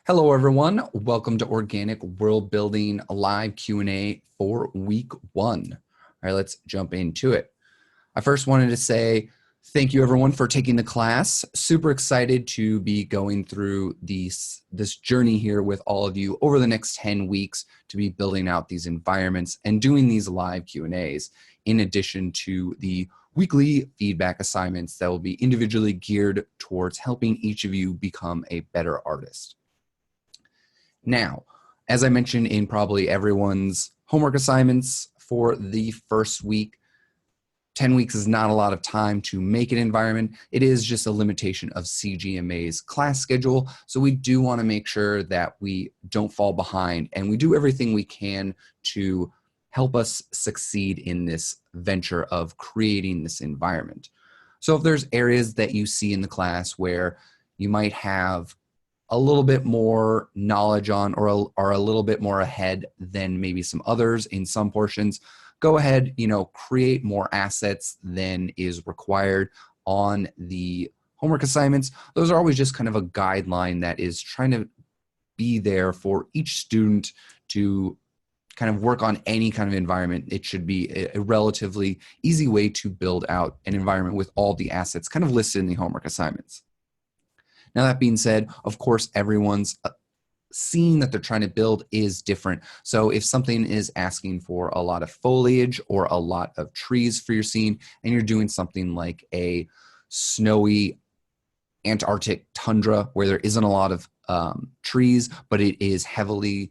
Hello, everyone. Welcome to Organic World Building Live Q&A for week 1. All right, let's jump into it. I first wanted to say thank you, everyone, for taking the class. Super excited to be going through this journey here with all of you over the next 10 weeks to be building out these environments and doing these live Q&As in addition to the weekly feedback assignments that will be individually geared towards helping each of you become a better artist. Now, as I mentioned in probably everyone's homework assignments for the first week, 10 weeks is not a lot of time to make an environment. It is just a limitation of CGMA's class schedule. So we do want to make sure that we don't fall behind and we do everything we can to help us succeed in this venture of creating this environment. So if there's areas that you see in the class where you might have a little bit more knowledge on or are a little bit more ahead than maybe some others in some portions, go ahead, create more assets than is required on the homework assignments. Those are always just kind of a guideline that is trying to be there for each student to kind of work on any kind of environment. It should be a relatively easy way to build out an environment with all the assets kind of listed in the homework assignments. Now, that being said, of course, everyone's scene that they're trying to build is different. So if something is asking for a lot of foliage or a lot of trees for your scene, and you're doing something like a snowy Antarctic tundra where there isn't a lot of trees, but it is heavily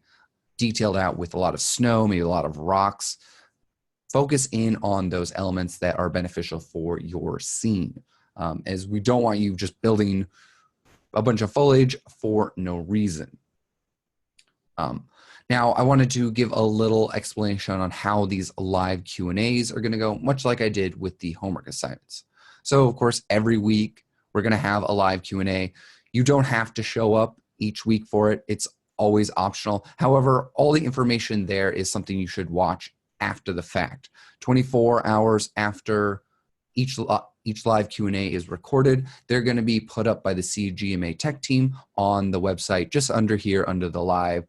detailed out with a lot of snow, maybe a lot of rocks, focus in on those elements that are beneficial for your scene, as we don't want you just building a bunch of foliage for no reason. Now, I wanted to give a little explanation on how these live Q&As are going to go, much like I did with the homework assignments. So, of course, every week we're going to have a live Q&A. You don't have to show up each week for it. It's always optional. However, all the information there is something you should watch after the fact. 24 hours after each live Q&A is recorded, they're going to be put up by the CGMA tech team on the website, just under here, under the live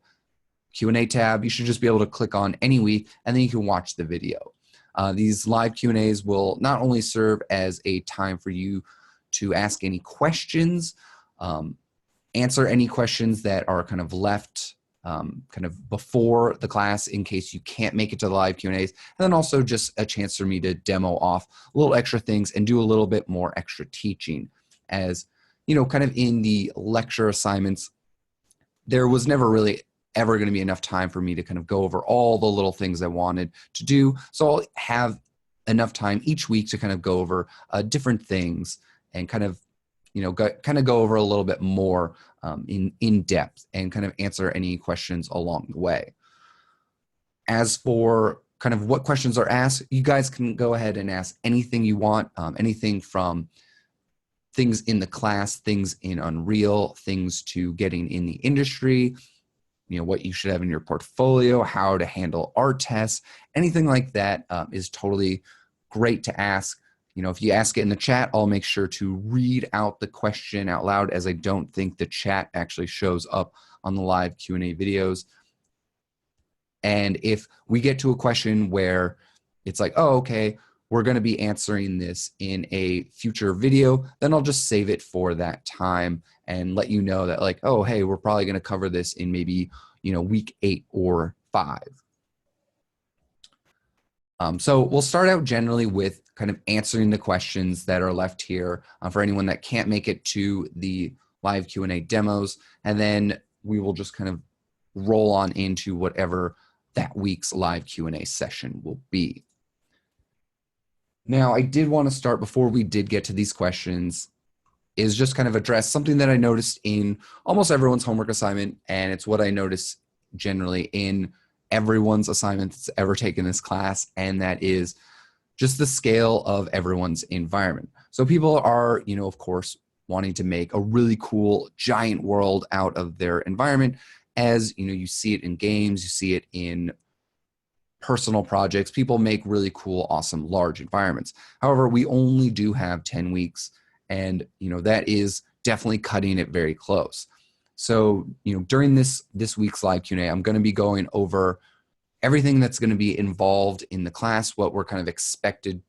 Q&A tab. You should just be able to click on any week, and then you can watch the video. These live Q&As will not only serve as a time for you to ask any questions, answer any questions that are kind of left kind of before the class in case you can't make it to the live Q&As, and then also just a chance for me to demo off little extra things and do a little bit more extra teaching. As kind of in the lecture assignments, there was never really ever going to be enough time for me to kind of go over all the little things I wanted to do. So I'll have enough time each week to kind of go over different things and kind of go over a little bit more in depth and kind of answer any questions along the way. As for kind of what questions are asked, you guys can go ahead and ask anything you want, anything from things in the class, things in Unreal, things to getting in the industry, what you should have in your portfolio, how to handle art tests, anything like that is totally great to ask. If you ask it in the chat, I'll make sure to read out the question out loud, as I don't think the chat actually shows up on the live Q&A videos. And if we get to a question where it's like, oh, okay, we're going to be answering this in a future video, then I'll just save it for that time and let you know that, like, oh, hey, we're probably going to cover this in maybe, week 8 or 5. So we'll start out generally with kind of answering the questions that are left here for anyone that can't make it to the live Q&A demos, and then we will just kind of roll on into whatever that week's live Q&A session will be. Now, I did want to start, before we did get to these questions, is just kind of address something that I noticed in almost everyone's homework assignment, and it's what I notice generally in everyone's assignment that's ever taken this class, and that is just the scale of everyone's environment. So people are, of course, wanting to make a really cool giant world out of their environment, as you see it in games, you see it in personal projects. People make really cool, awesome, large environments. However, we only do have 10 weeks, and that is definitely cutting it very close. So, during this week's live Q&A, I'm going to be going over everything that's going to be involved in the class, what we're kind of expected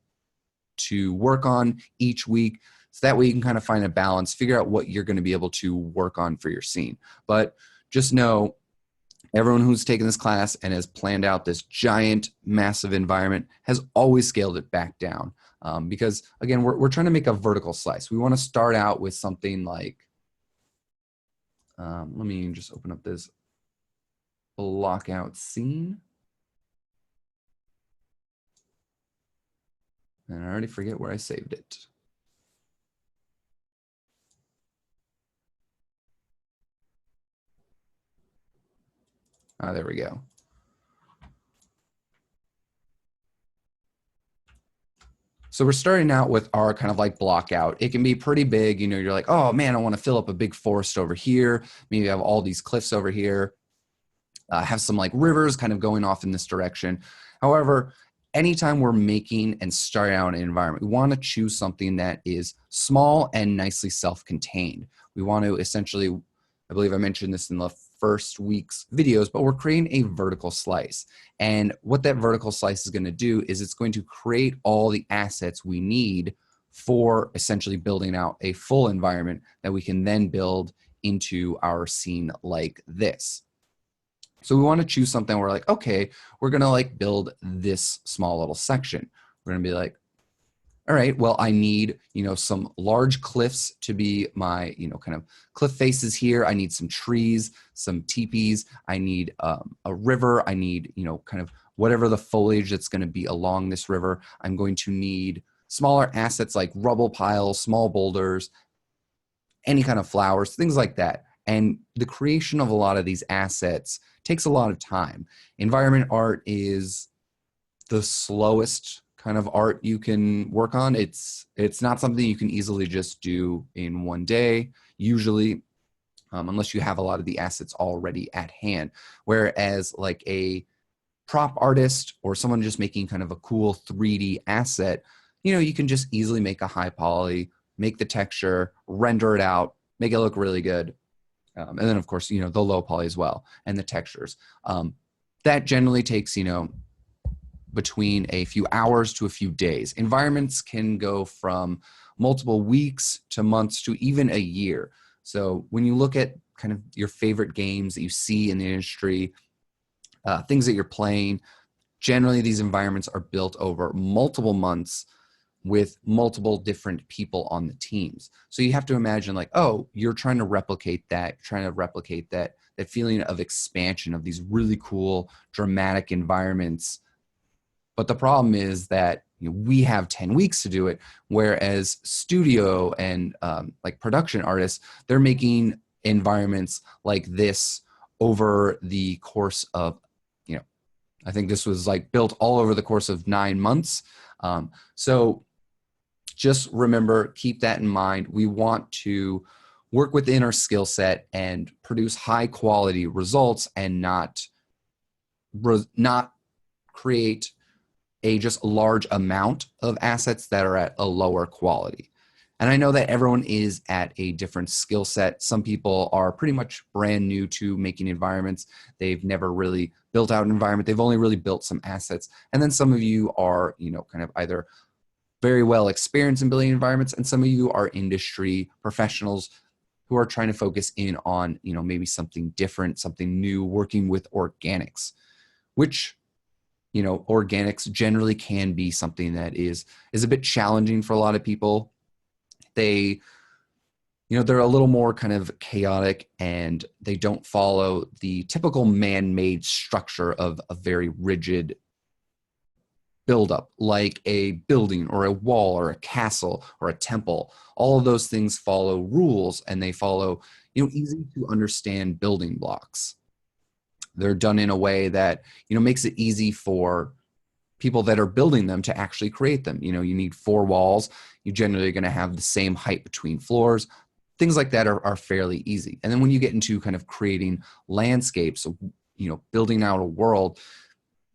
to work on each week. So that way you can kind of find a balance, figure out what you're going to be able to work on for your scene. But just know, everyone who's taken this class and has planned out this giant, massive environment has always scaled it back down. Because again, we're trying to make a vertical slice. We want to start out with something like, let me just open up this block out scene. And I already forget where I saved it. There we go. So we're starting out with our kind of like block out. It can be pretty big. You're like, oh man, I want to fill up a big forest over here. Maybe I have all these cliffs over here. Have some like rivers kind of going off in this direction. However, anytime we're making and starting out an environment, we want to choose something that is small and nicely self-contained. We want to essentially, I believe I mentioned this in the first week's videos, but we're creating a vertical slice. And what that vertical slice is going to do is it's going to create all the assets we need for essentially building out a full environment that we can then build into our scene like this. So we want to choose something where like, okay, we're going to like build this small little section. We're going to be like, all right, well, I need, some large cliffs to be my, kind of cliff faces here. I need some trees, some teepees. I need a river. I need, kind of whatever the foliage that's going to be along this river. I'm going to need smaller assets like rubble piles, small boulders, any kind of flowers, things like that. And the creation of a lot of these assets takes a lot of time. Environment art is the slowest kind of art you can work on. It's not something you can easily just do in one day, usually, unless you have a lot of the assets already at hand. Whereas like a prop artist or someone just making kind of a cool 3D asset, you can just easily make a high poly, make the texture, render it out, make it look really good. And then of course, the low poly as well, and the textures. That generally takes, between a few hours to a few days. Environments can go from multiple weeks to months to even a year. So when you look at kind of your favorite games that you see in the industry, things that you're playing, generally these environments are built over multiple months with multiple different people on the teams. So you have to imagine like, oh, you're trying to replicate that, that feeling of expansion of these really cool, dramatic environments. But the problem is that we have 10 weeks to do it, whereas studio and like production artists, they're making environments like this over the course of, I think this was like built all over the course of 9 months. So just remember, keep that in mind. We want to work within our skill set and produce high quality results and not create a just large amount of assets that are at a lower quality. And I know that everyone is at a different skill set. Some people are pretty much brand new to making environments. They've never really built out an environment. They've only really built some assets. And then some of you are, kind of either very well experienced in building environments, and some of you are industry professionals who are trying to focus in on, maybe something different, something new, working with organics, which organics generally can be something that is a bit challenging for a lot of people. They're a little more kind of chaotic, and they don't follow the typical man-made structure of a very rigid buildup, like a building or a wall or a castle or a temple. All of those things follow rules, and they follow, easy to understand building blocks. They're done in a way that, makes it easy for people that are building them to actually create them. You need 4 walls. You generally are going to have the same height between floors. Things like that are fairly easy. And then when you get into kind of creating landscapes, building out a world,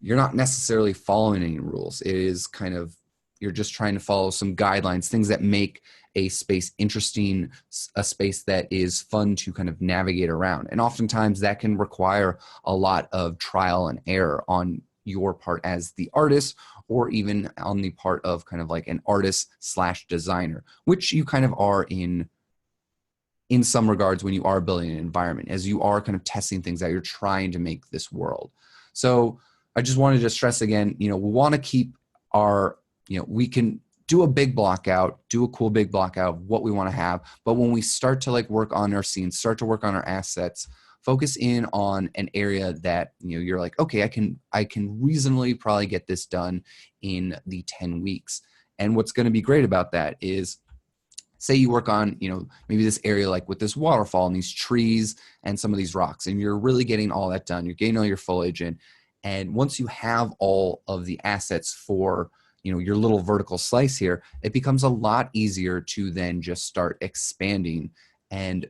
you're not necessarily following any rules. It is kind of You're just trying to follow some guidelines, things that make a space interesting, a space that is fun to kind of navigate around. And oftentimes that can require a lot of trial and error on your part as the artist, or even on the part of kind of like an artist slash designer, which you kind of are in some regards when you are building an environment, as you are kind of testing things out, you're trying to make this world. So I just wanted to stress again, we want to keep our, we can do a big block out, do a cool big block out of what we want to have. But when we start to like work on our scenes, start to work on our assets, focus in on an area that, you're like, okay, I can reasonably probably get this done in the 10 weeks. And what's going to be great about that is, say you work on, maybe this area like with this waterfall and these trees and some of these rocks, and you're really getting all that done. You're getting all your foliage in. And once you have all of the assets for, your little vertical slice here, it becomes a lot easier to then just start expanding and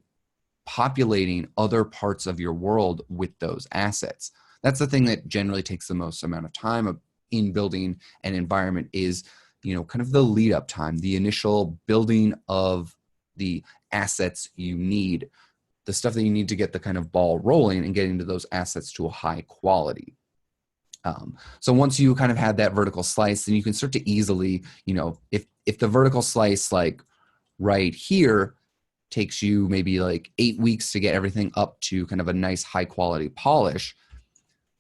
populating other parts of your world with those assets. That's the thing that generally takes the most amount of time in building an environment is, kind of the lead up time, the initial building of the assets you need, the stuff that you need to get the kind of ball rolling and getting to those assets to a high quality. So once you kind of had that vertical slice, then you can start to easily, if the vertical slice like right here takes you maybe like 8 weeks to get everything up to kind of a nice high quality polish.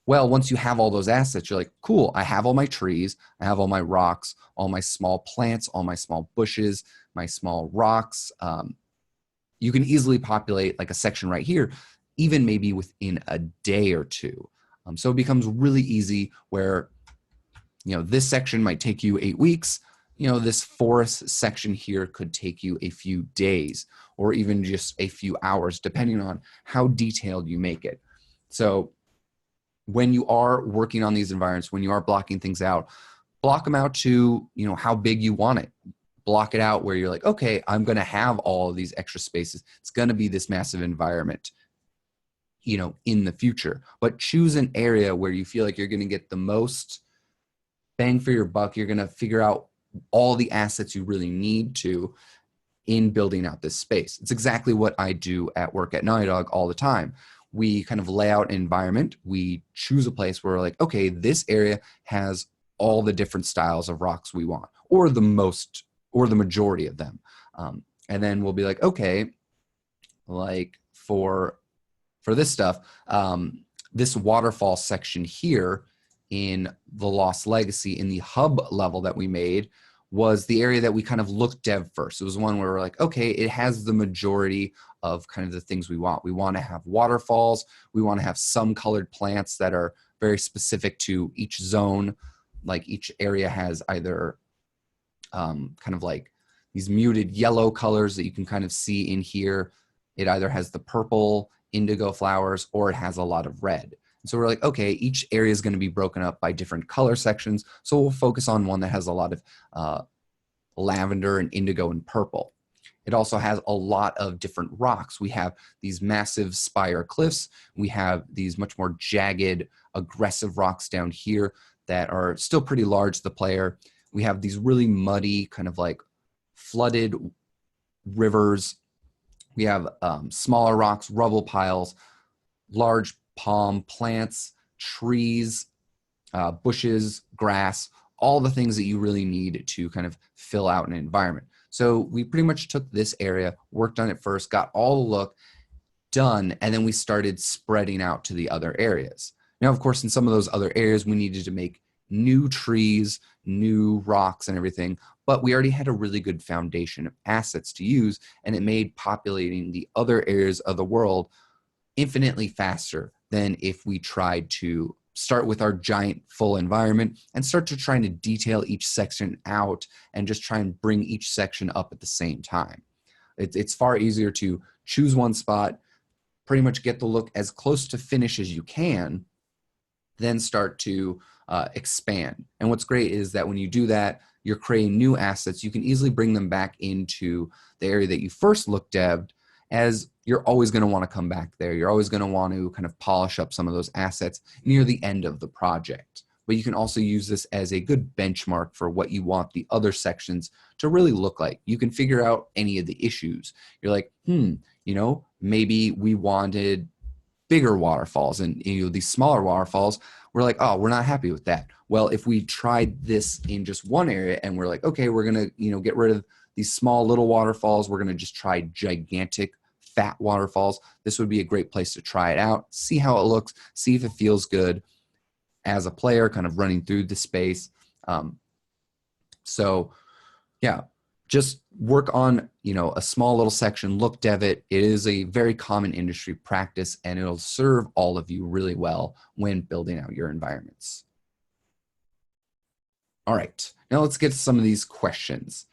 Well, once you have all those assets, you're like, cool, I have all my trees, I have all my rocks, all my small plants, all my small bushes, my small rocks. You can easily populate like a section right here, even maybe within a day or two. So it becomes really easy where, this section might take you 8 weeks. This forest section here could take you a few days or even just a few hours, depending on how detailed you make it. So when you are working on these environments, when you are blocking things out, block them out to, how big you want it. Block it out where you're like, okay, I'm going to have all of these extra spaces. It's going to be this massive environment, in the future. But choose an area where you feel like you're going to get the most bang for your buck. You're going to figure out all the assets you really need to in building out this space. It's exactly what I do at work at Naughty Dog all the time. We kind of lay out an environment. We choose a place where we're like, okay, this area has all the different styles of rocks we want, or the most, or the majority of them. And then we'll be like, okay, like for this stuff, this waterfall section here in the Lost Legacy, in the hub level that we made, was the area that we kind of looked dev first. It was one where we're like, okay, it has the majority of kind of the things we want. We want to have waterfalls. We want to have some colored plants that are very specific to each zone. Like each area has either kind of like these muted yellow colors that you can kind of see in here. It either has the purple indigo flowers or it has a lot of red. So we're like, okay, each area is going to be broken up by different color sections. So we'll focus on one that has a lot of lavender and indigo and purple. It also has a lot of different rocks. We have these massive spire cliffs. We have these much more jagged, aggressive rocks down here that are still pretty large to the player. We have these really muddy, kind of like flooded rivers. We have smaller rocks, rubble piles, large palm plants, trees, bushes, grass, all the things that you really need to kind of fill out an environment. So we pretty much took this area, worked on it first, got all the look done, and then we started spreading out to the other areas. Now, of course, in some of those other areas, we needed to make new trees, new rocks and everything, but we already had a really good foundation of assets to use, and it made populating the other areas of the world infinitely faster than if we tried to start with our giant full environment and start to trying to detail each section out and just try and bring each section up at the same time. It's far easier to choose one spot, pretty much get the look as close to finish as you can, then start to expand. And what's great is that when you do that, you're creating new assets. You can easily bring them back into the area that you first looked at, as you're always going to want to come back there. You're always going to want to kind of polish up some of those assets near the end of the project. but you can also use this as a good benchmark for what you want the other sections to really look like. You can figure out any of the issues. You're like, maybe we wanted bigger waterfalls, and these smaller waterfalls, we're like, oh, we're not happy with that. Well, if we tried this in just one area and we're like, okay, we're gonna get rid of these small little waterfalls, we're gonna just try gigantic fat waterfalls, this would be a great place to try it out, see how it looks, see if it feels good as a player kind of running through the space. So yeah, just work on, a small little section, look dev it. It is a very common industry practice, and it'll serve all of you really well when building out your environments. All right, now let's get to some of these questions.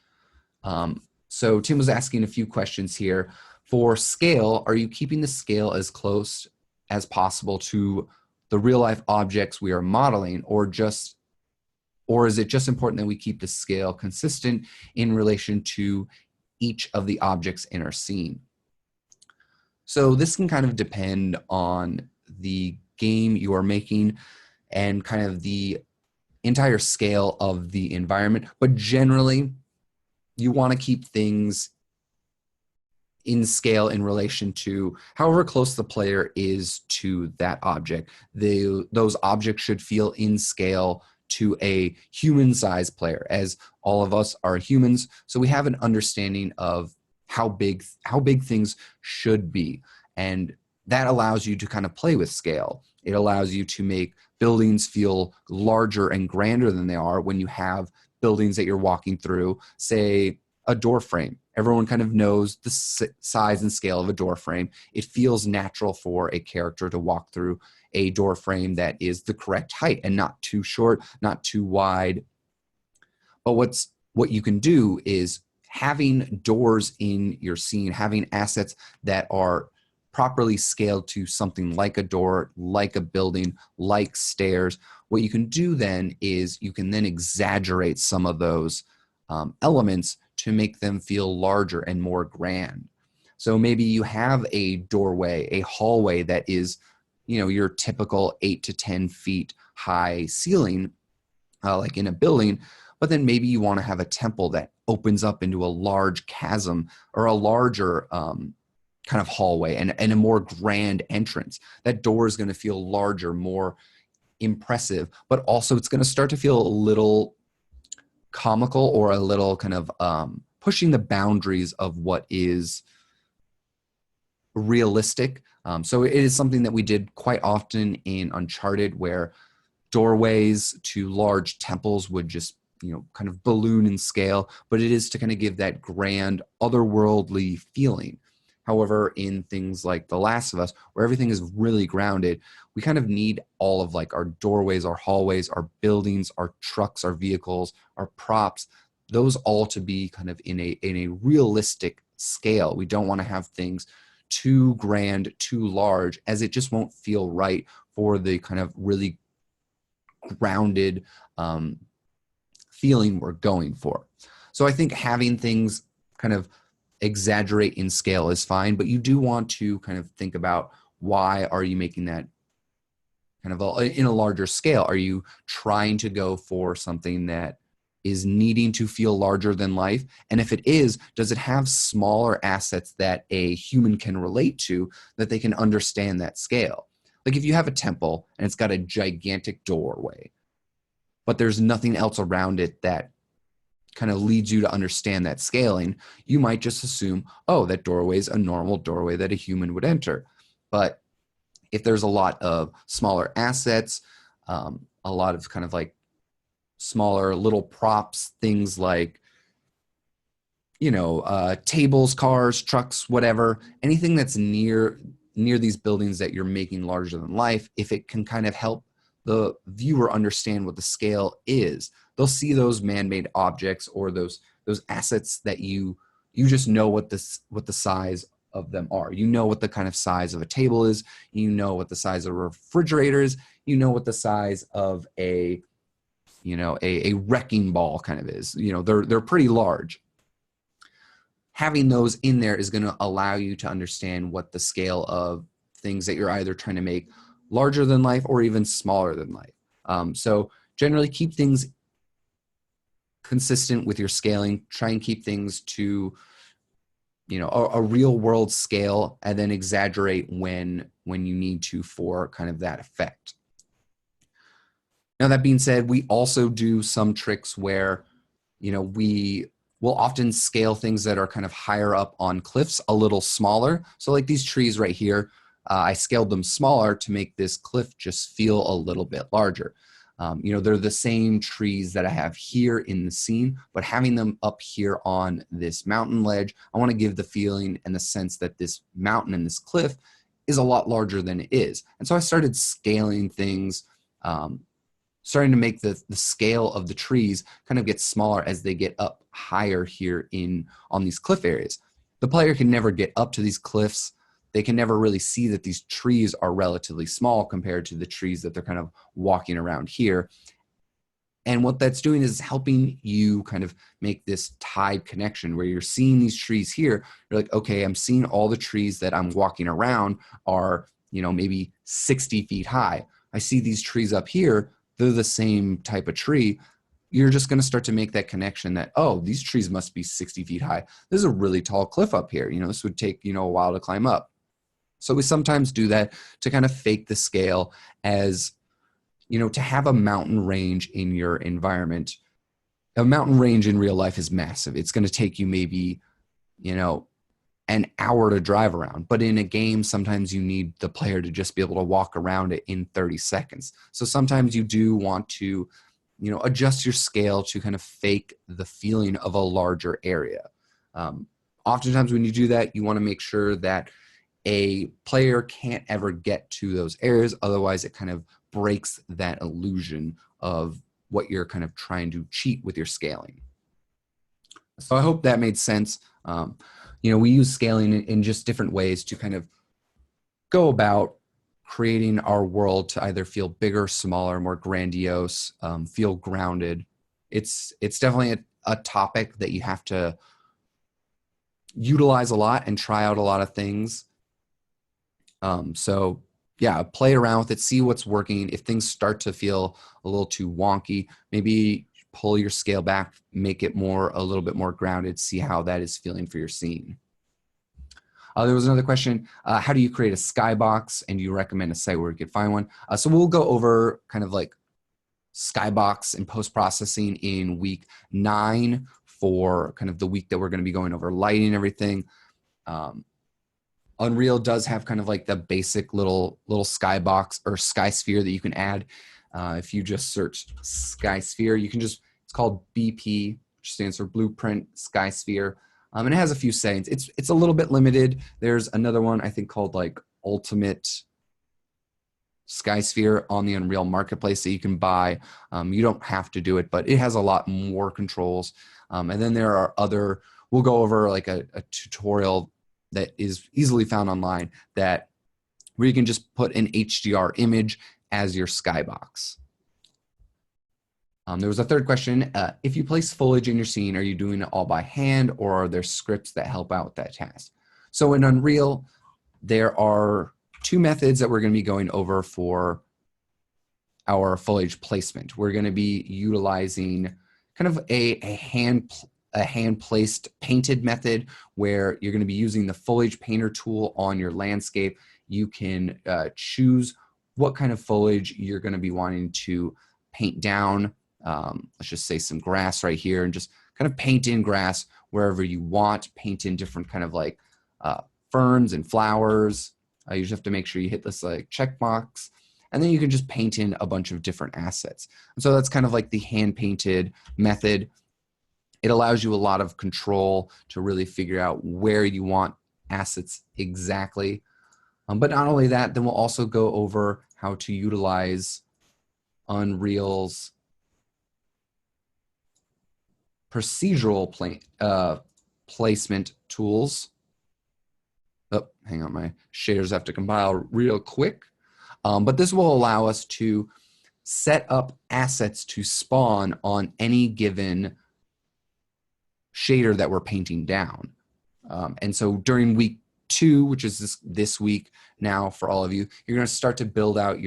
So Tim was asking a few questions here. For scale, are you keeping the scale as close as possible to the real life objects we are modeling, or is it just important that we keep the scale consistent in relation to each of the objects in our scene? So this can kind of depend on the game you are making and kind of the entire scale of the environment, but generally you want to keep things in scale in relation to however close the player is to that object. Those objects should feel in scale to a human-sized player, as all of us are humans, so we have an understanding of how big things should be, and that allows you to kind of play with scale. It allows you to make buildings feel larger and grander than they are when you have buildings that you're walking through, say a door frame. Everyone kind of knows the size and scale of a door frame. It feels natural for a character to walk through a door frame that is the correct height and not too short, not too wide. But what you can do is having doors in your scene, having assets that are properly scaled to something like a door, like a building, like stairs. What you can do then is you can then exaggerate some of those elements to make them feel larger and more grand. So maybe you have a doorway, a hallway that is, your typical 8 to 10 feet high ceiling, like in a building, but then maybe you want to have a temple that opens up into a large chasm or a larger kind of hallway and a more grand entrance. That door is going to feel larger, more impressive, but also it's going to start to feel a little comical or a little kind of pushing the boundaries of what is realistic. So it is something that we did quite often in Uncharted, where doorways to large temples would just, kind of balloon in scale, but it is to kind of give that grand otherworldly feeling. However, in things like The Last of Us, where everything is really grounded, we kind of need all of like our doorways, our hallways, our buildings, our trucks, our vehicles, our props, those all to be kind of in a realistic scale. We don't want to have things too grand, too large, as it just won't feel right for the kind of really grounded feeling we're going for. So I think having things kind of exaggerate in scale is fine, but you do want to kind of think about, why are you making that kind of in a larger scale? Are you trying to go for something that is needing to feel larger than life? And if it is, does it have smaller assets that a human can relate to, that they can understand that scale? Like if you have a temple and it's got a gigantic doorway, but there's nothing else around it that kind of leads you to understand that scaling, you might just assume, oh, that doorway is a normal doorway that a human would enter. But if there's a lot of smaller assets, a lot of kind of like smaller little props, things like, tables, cars, trucks, whatever, anything that's near these buildings that you're making larger than life, if it can kind of help the viewer understand what the scale is, they'll see those man-made objects or those assets that you just know what the size of them are. You know what the kind of size of a table is. You know what the size of a refrigerator is. You know what the size of a wrecking ball kind of is. They're pretty large. Having those in there is going to allow you to understand what the scale of things that you're either trying to make larger than life or even smaller than life. So generally keep things consistent with your scaling. Try and keep things to, you know, a real world scale, and then exaggerate when you need to for kind of that effect. Now, that being said, we also do some tricks where, you know, we will often scale things that are kind of higher up on cliffs a little smaller. So like these trees right here, I scaled them smaller to make this cliff just feel a little bit larger. You know, they're the same trees that I have here in the scene, but having them up here on this mountain ledge, I want to give the feeling and the sense that this mountain and this cliff is a lot larger than it is. And so I started scaling things, starting to make the scale of the trees kind of get smaller as they get up higher here on these cliff areas. The player can never get up to these cliffs. They can never really see that these trees are relatively small compared to the trees that they're kind of walking around here. And what that's doing is helping you kind of make this tied connection where you're seeing these trees here. You're like, okay, I'm seeing all the trees that I'm walking around are, you know, maybe 60 feet high. I see these trees up here. They're the same type of tree. You're just going to start to make that connection that, oh, these trees must be 60 feet high. There's a really tall cliff up here. You know, this would take, you know, a while to climb up. So we sometimes do that to kind of fake the scale as, you know, to have a mountain range in your environment. A mountain range in real life is massive. It's going to take you maybe, you know, an hour to drive around. But in a game, sometimes you need the player to just be able to walk around it in 30 seconds. So sometimes you do want to, you know, adjust your scale to kind of fake the feeling of a larger area. Oftentimes when you do that, you want to make sure that a player can't ever get to those areas. Otherwise, it kind of breaks that illusion of what you're kind of trying to cheat with your scaling. So I hope that made sense. You know, we use scaling in just different ways to kind of go about creating our world to either feel bigger, smaller, more grandiose, feel grounded. It's definitely a topic that you have to utilize a lot and try out a lot of things. So yeah, play around with it, see what's working. If things start to feel a little too wonky, maybe pull your scale back, make it a little bit more grounded, see how that is feeling for your scene. There was another question, how do you create a skybox, and do you recommend a site where you could find one? So we'll go over kind of like skybox and post-processing in week 9 for kind of the week that we're going to be going over lighting and everything. Unreal does have kind of like the basic little skybox or sky sphere that you can add. If you just search sky sphere, you can just, it's called BP, which stands for Blueprint Sky Sphere. And it has a few settings. It's a little bit limited. There's another one I think called like Ultimate Sky Sphere on the Unreal Marketplace that you can buy. You don't have to do it, but it has a lot more controls. And then there are other, we'll go over like a tutorial that is easily found online that where you can just put an HDR image as your skybox. There was a third question. If you place foliage in your scene, are you doing it all by hand, or are there scripts that help out with that task? So in Unreal, there are 2 methods that we're going to be going over for our foliage placement. We're going to be utilizing kind of a hand-placed painted method where you're going to be using the foliage painter tool on your landscape. You can choose what kind of foliage you're going to be wanting to paint down. Let's just say some grass right here, and just kind of paint in grass wherever you want, paint in different kind of like ferns and flowers. You just have to make sure you hit this like check box, and then you can just paint in a bunch of different assets. And so that's kind of like the hand painted method. It allows you a lot of control to really figure out where you want assets exactly. But not only that, then we'll also go over how to utilize Unreal's procedural placement tools. Oh, hang on, my shaders have to compile real quick. But this will allow us to set up assets to spawn on any given shader that we're painting down. And so during week 2, which is this week now for all of you, you're going to start to build out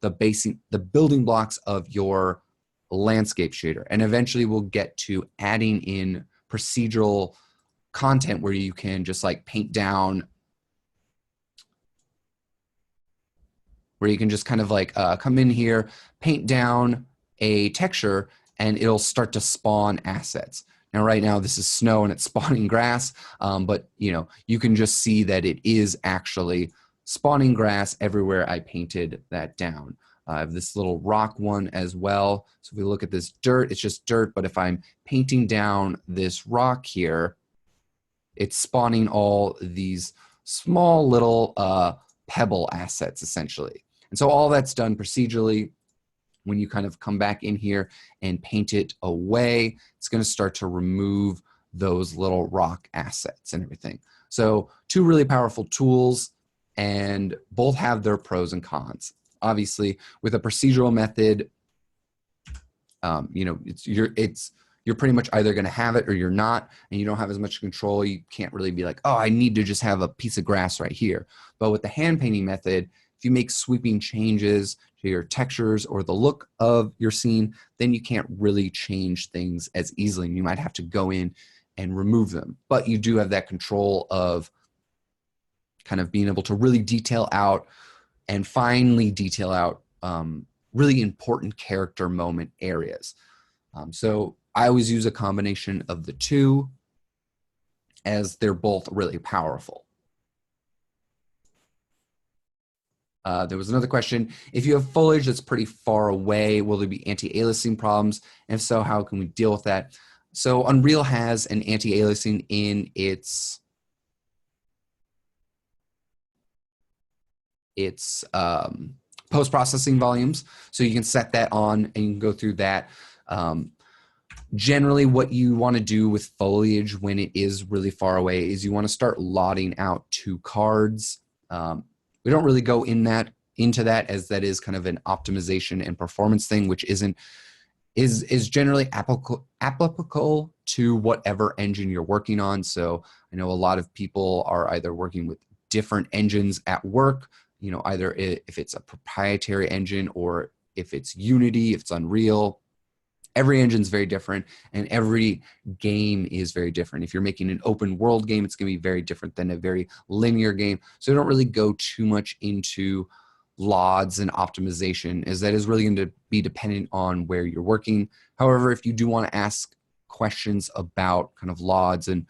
the building blocks of your landscape shader. And eventually we'll get to adding in procedural content where you can just like paint down, where you can just kind of like come in here, paint down a texture, and it'll start to spawn assets. Now, right now, this is snow and it's spawning grass, but you know, you can just see that it is actually spawning grass everywhere I painted that down. I have this little rock one as well. So if we look at this dirt, it's just dirt, but if I'm painting down this rock here, it's spawning all these small little pebble assets, essentially. And so all that's done procedurally. When you kind of come back in here and paint it away, it's going to start to remove those little rock assets and everything. So two really powerful tools, and both have their pros and cons. Obviously, with a procedural method, you know, you're pretty much either going to have it or you're not, and you don't have as much control. You can't really be like, oh, I need to just have a piece of grass right here. But with the hand painting method, if you make sweeping changes to your textures or the look of your scene, then you can't really change things as easily. You might have to go in and remove them. But you do have that control of kind of being able to really detail out and finely detail out really important character moment areas. So I always use a combination of the two, as they're both really powerful. There was another question. If you have foliage that's pretty far away, will there be anti-aliasing problems? And if so, how can we deal with that? So Unreal has an anti-aliasing in its post-processing volumes. So you can set that on and you can go through that. Generally, what you want to do with foliage when it is really far away is you want to start lotting out 2 cards. We don't really go into that, as that is kind of an optimization and performance thing, which is generally applicable to whatever engine you're working on. So I know a lot of people are either working with different engines at work, you know, either if it's a proprietary engine or if it's Unity, if it's Unreal. Every engine's very different, and every game is very different. If you're making an open world game, it's going to be very different than a very linear game. So don't really go too much into LODs and optimization, as that is really going to be dependent on where you're working. However, if you do want to ask questions about kind of LODs and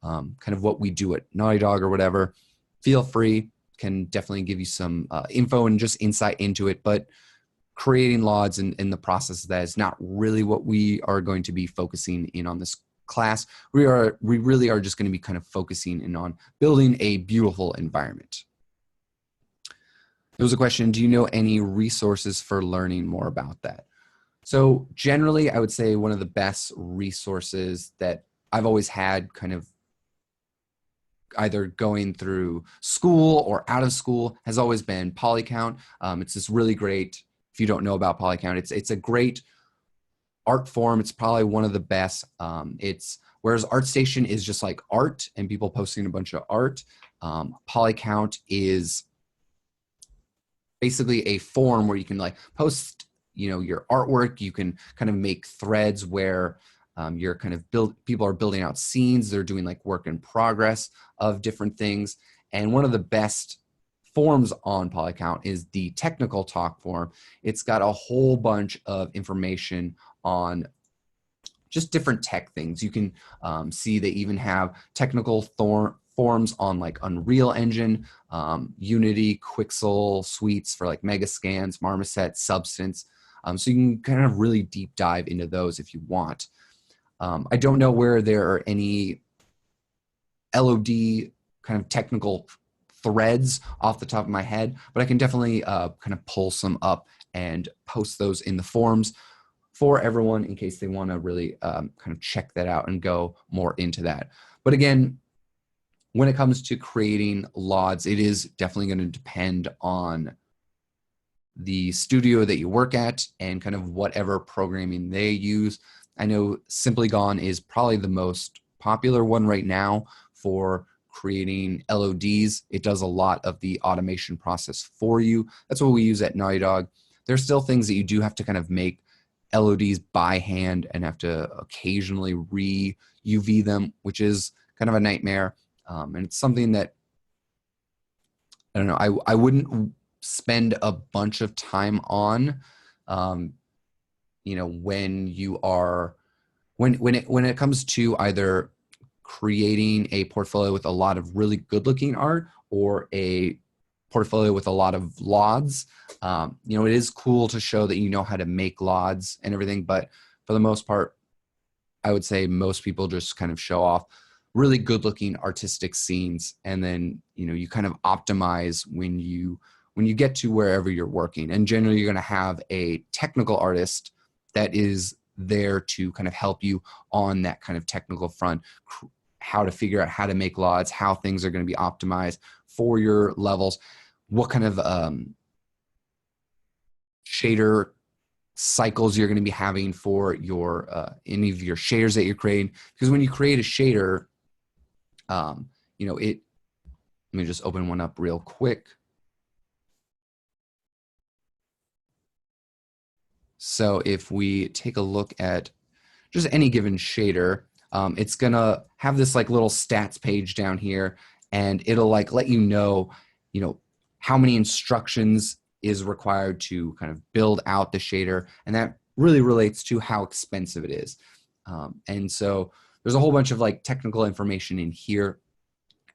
kind of what we do at Naughty Dog or whatever, feel free. Can definitely give you some info and just insight into it. But creating LODs in the process of that is not really what we are going to be focusing in on this class. We really are just going to be kind of focusing in on building a beautiful environment. There was a question, do you know any resources for learning more about that? So generally, I would say one of the best resources that I've always had, kind of either going through school or out of school, has always been Polycount. It's this really great, if you don't know about Polycount, it's a great art form. It's probably one of the best. Whereas ArtStation is just like art and people posting a bunch of art, Polycount is basically a forum where you can like post, you know, your artwork. You can kind of make threads where you're kind of people are building out scenes. They're doing like work in progress of different things. And one of the best forums on Polycount is the technical talk forum. It's got a whole bunch of information on just different tech things. You can see they even have technical forums on like Unreal Engine, Unity, Quixel suites for like Megascans, Marmoset, Substance. So you can kind of really deep dive into those if you want. I don't know where there are any LOD kind of technical threads off the top of my head, but I can definitely kind of pull some up and post those in the forums for everyone in case they want to really kind of check that out and go more into that. But again, when it comes to creating LODs, it is definitely going to depend on the studio that you work at and kind of whatever programming they use. I know Simply Gone is probably the most popular one right now for creating LODs. It does a lot of the automation process for you. That's what we use at Naughty Dog. There's still things that you do have to kind of make LODs by hand and have to occasionally re-UV them, which is kind of a nightmare. And it's something that, I don't know, I wouldn't spend a bunch of time on, you know, when you are, when it comes to either creating a portfolio with a lot of really good looking art or a portfolio with a lot of LODs. You know, it is cool to show that you know how to make LODs and everything, but for the most part, I would say most people just kind of show off really good looking artistic scenes, and then, you know, you kind of optimize when you get to wherever you're working. And generally you're going to have a technical artist that is there to kind of help you on that kind of technical front, how to figure out how to make LODs, how things are going to be optimized for your levels, what kind of shader cycles you're going to be having for your any of your shaders that you're creating. Because when you create a shader, you know, let me just open one up real quick. So if we take a look at just any given shader, it's gonna have this like little stats page down here, and it'll like let you know, how many instructions is required to kind of build out the shader, and that really relates to how expensive it is. And so there's a whole bunch of like technical information in here.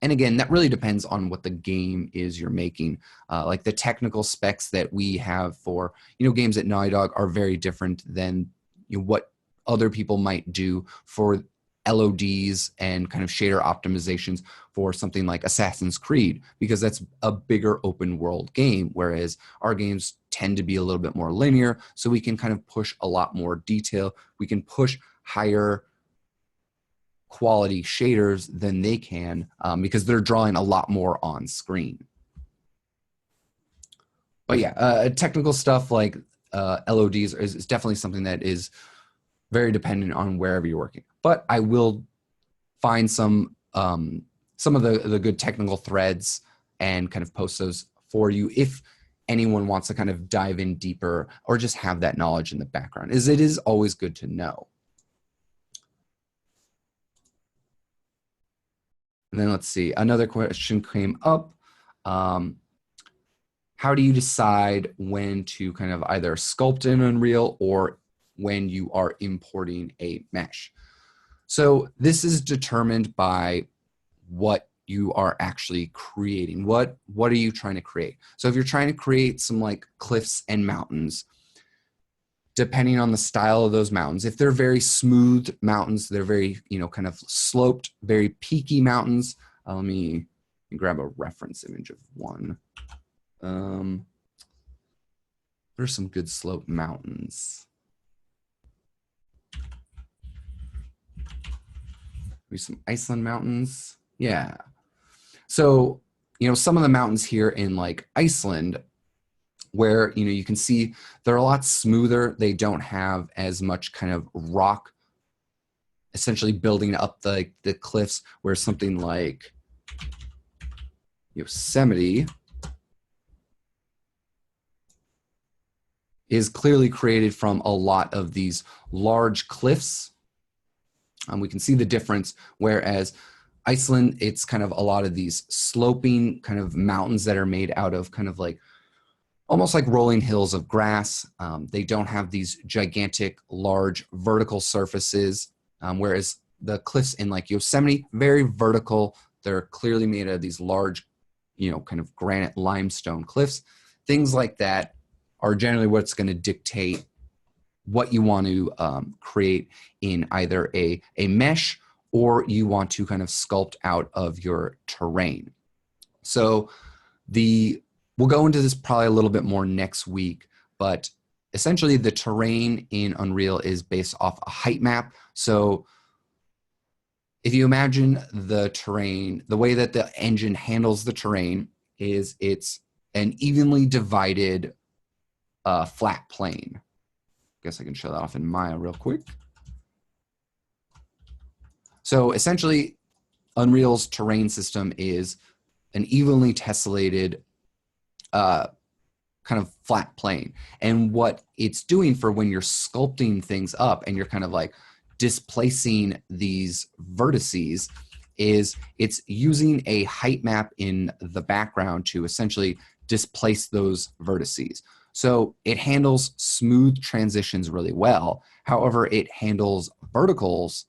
And again, that really depends on what the game is you're making. Like the technical specs that we have for, games at Naughty Dog are very different than what other people might do for LODs and kind of shader optimizations for something like Assassin's Creed, because that's a bigger open world game, whereas our games tend to be a little bit more linear, so we can kind of push a lot more detail. We can push higher quality shaders than they can, because they're drawing a lot more on screen. But yeah, technical stuff like LODs is definitely something that is very dependent on wherever you're working. But I will find some of the good technical threads and kind of post those for you if anyone wants to kind of dive in deeper or just have that knowledge in the background. It is always good to know. And then let's see, another question came up. How do you decide when to kind of either sculpt in Unreal or when you are importing a mesh? So this is determined by what you are actually creating. What are you trying to create? So if you're trying to create some like cliffs and mountains, depending on the style of those mountains, if they're very smooth mountains, they're very, kind of sloped, very peaky mountains. Let me grab a reference image of one. There's some good sloped mountains. Maybe some Iceland mountains. Yeah. So, some of the mountains here in like Iceland, where, you can see they're a lot smoother. They don't have as much kind of rock essentially building up the cliffs, where something like Yosemite is clearly created from a lot of these large cliffs. We can see the difference, whereas Iceland, it's kind of a lot of these sloping kind of mountains that are made out of kind of like almost like rolling hills of grass. They don't have these gigantic, large vertical surfaces, whereas the cliffs in like Yosemite, very vertical. They're clearly made out of these large, kind of granite limestone cliffs. Things like that are generally what's going to dictate what you want to create in either a mesh, or you want to kind of sculpt out of your terrain. So we'll go into this probably a little bit more next week, but essentially the terrain in Unreal is based off a height map. So if you imagine the terrain, the way that the engine handles the terrain is it's an evenly divided flat plane. I guess I can show that off in Maya real quick. So essentially, Unreal's terrain system is an evenly tessellated kind kind of flat plane. And what it's doing for when you're sculpting things up and you're kind of like displacing these vertices is it's using a height map in the background to essentially displace those vertices. So it handles smooth transitions really well. However, it handles verticals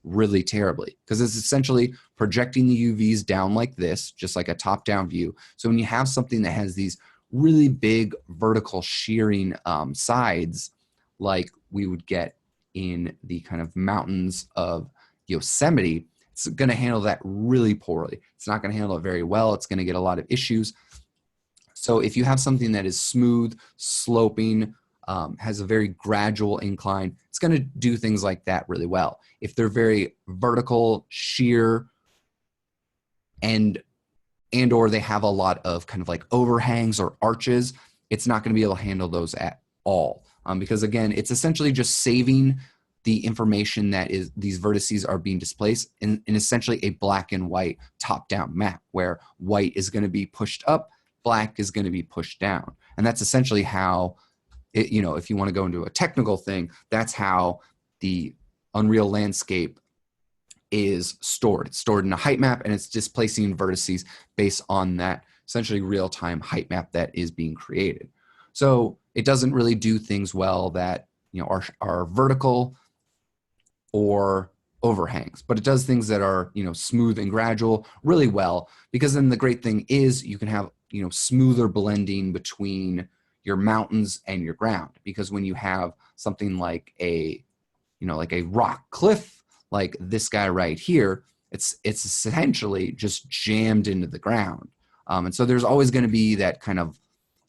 really terribly because it's essentially projecting the UVs down like this, just like a top-down view. So when you have something that has these really big vertical shearing sides, like we would get in the kind of mountains of Yosemite, it's going to handle that really poorly. It's not going to handle it very well. It's going to get a lot of issues. So if you have something that is smooth, sloping, has a very gradual incline, it's going to do things like that really well. If they're very vertical, sheer, and or they have a lot of kind of like overhangs or arches, it's not going to be able to handle those at all. Because again, it's essentially just saving the information that is these vertices are being displaced in essentially a black and white top-down map where white is going to be pushed up, black is going to be pushed down. And that's essentially how it, you know, if you want to go into a technical thing, that's how the Unreal Landscape is stored. It's stored in a height map and it's displacing vertices based on that essentially real-time height map that is being created. So it doesn't really do things well that, you know, are vertical or overhangs, but it does things that are, you know, smooth and gradual really well, because then the great thing is you can have, you know, smoother blending between your mountains and your ground. Because when you have something like a, you know, like a rock cliff, like this guy right here, it's essentially just jammed into the ground. And so there's always going to be that kind of,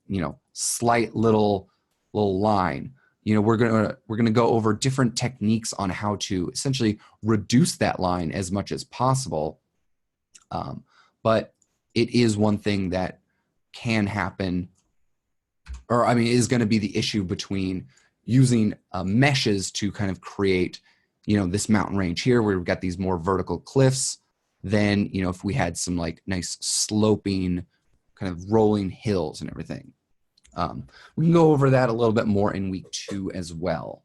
you know, slight little line. You know, we're gonna go over different techniques on how to essentially reduce that line as much as possible. But it is one thing that can happen, or I mean, is going to be the issue between using meshes to kind of create, you know, this mountain range here where we've got these more vertical cliffs. Then, you know, if we had some like nice sloping kind of rolling hills and everything. We can go over that a little bit more in week 2 as well.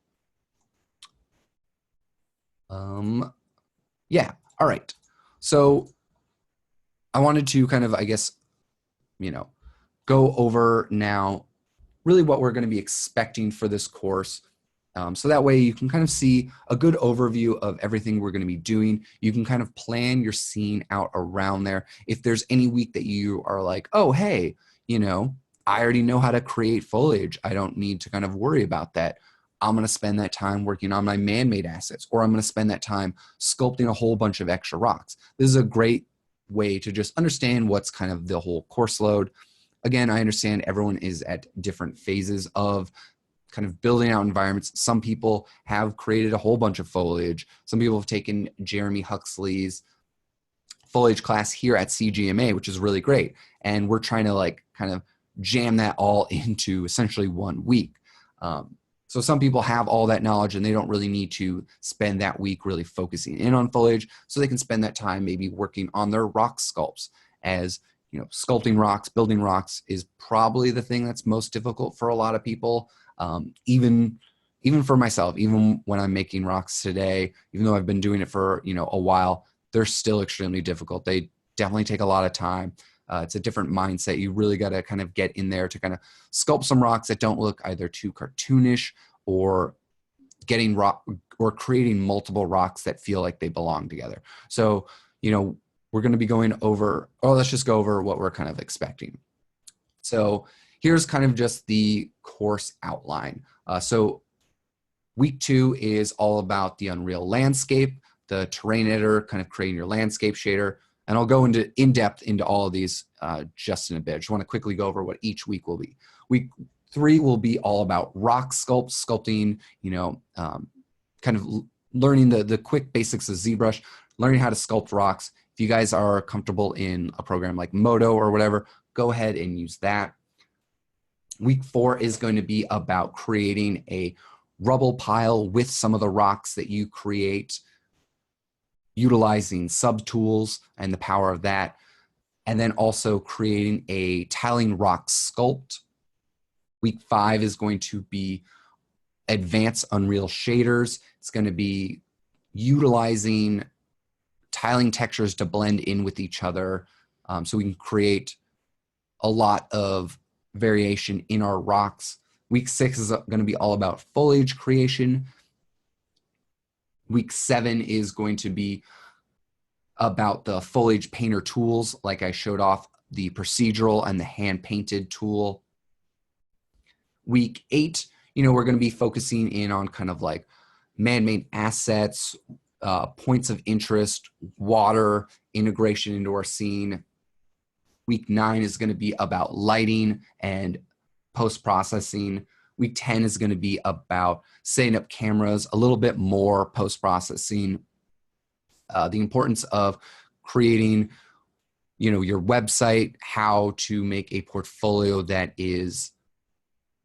Yeah, all right. So I wanted to kind of, I guess, you know, go over now really what we're going to be expecting for this course. So that way you can kind of see a good overview of everything we're going to be doing. You can kind of plan your scene out around there. If there's any week that you are like, oh, hey, you know, I already know how to create foliage. I don't need to kind of worry about that. I'm going to spend that time working on my man-made assets, or I'm going to spend that time sculpting a whole bunch of extra rocks. This is a great way to just understand what's kind of the whole course load. Again, I understand everyone is at different phases of kind of building out environments. Some people have created a whole bunch of foliage. Some people have taken Jeremy Huxley's foliage class here at CGMA, which is really great. And we're trying to like kind of jam that all into essentially 1 week. So some people have all that knowledge and they don't really need to spend that week really focusing in on foliage. So they can spend that time maybe working on their rock sculpts. As you know, sculpting rocks, building rocks is probably the thing that's most difficult for a lot of people. Even for myself, even when I'm making rocks today, even though I've been doing it for, you know, a while, they're still extremely difficult. They definitely take a lot of time. It's a different mindset. You really got to kind of get in there to kind of sculpt some rocks that don't look either too cartoonish or getting rock or creating multiple rocks that feel like they belong together. So, you know, we're going to be going over, or let's just go over what we're kind of expecting. So here's kind of just the course outline. So week 2 is all about the Unreal Landscape, the terrain editor, kind of creating your landscape shader. And I'll go into in-depth into all of these just in a bit. I just want to quickly go over what each week will be. Week 3 will be all about rock sculpting, you know, kind of learning the quick basics of ZBrush, learning how to sculpt rocks. If you guys are comfortable in a program like Modo or whatever, go ahead and use that. Week 4 is going to be about creating a rubble pile with some of the rocks that you create, utilizing subtools and the power of that, and then also creating a tiling rock sculpt. Week 5 is going to be advanced Unreal shaders. It's going to be utilizing tiling textures to blend in with each other, so we can create a lot of variation in our rocks. Week 6 is going to be all about foliage creation. Week 7 is going to be about the foliage painter tools, like I showed off the procedural and the hand painted tool. Week 8, we're going to be focusing in on kind of like man-made assets, points of interest, water, integration into our scene. Week 9 is going to be about lighting and post-processing. Week 10 is going to be about setting up cameras, a little bit more post-processing, the importance of creating, your website, how to make a portfolio that is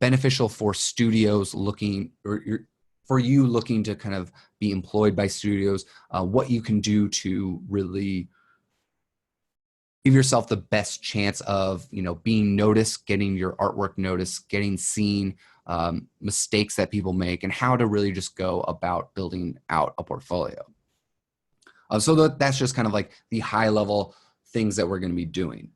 beneficial for studios looking, or for you looking to kind of be employed by studios, what you can do to really give yourself the best chance of, being noticed, getting your artwork noticed, getting seen, mistakes that people make, and how to really just go about building out a portfolio. So that's just kind of like the high level things that we're going to be doing.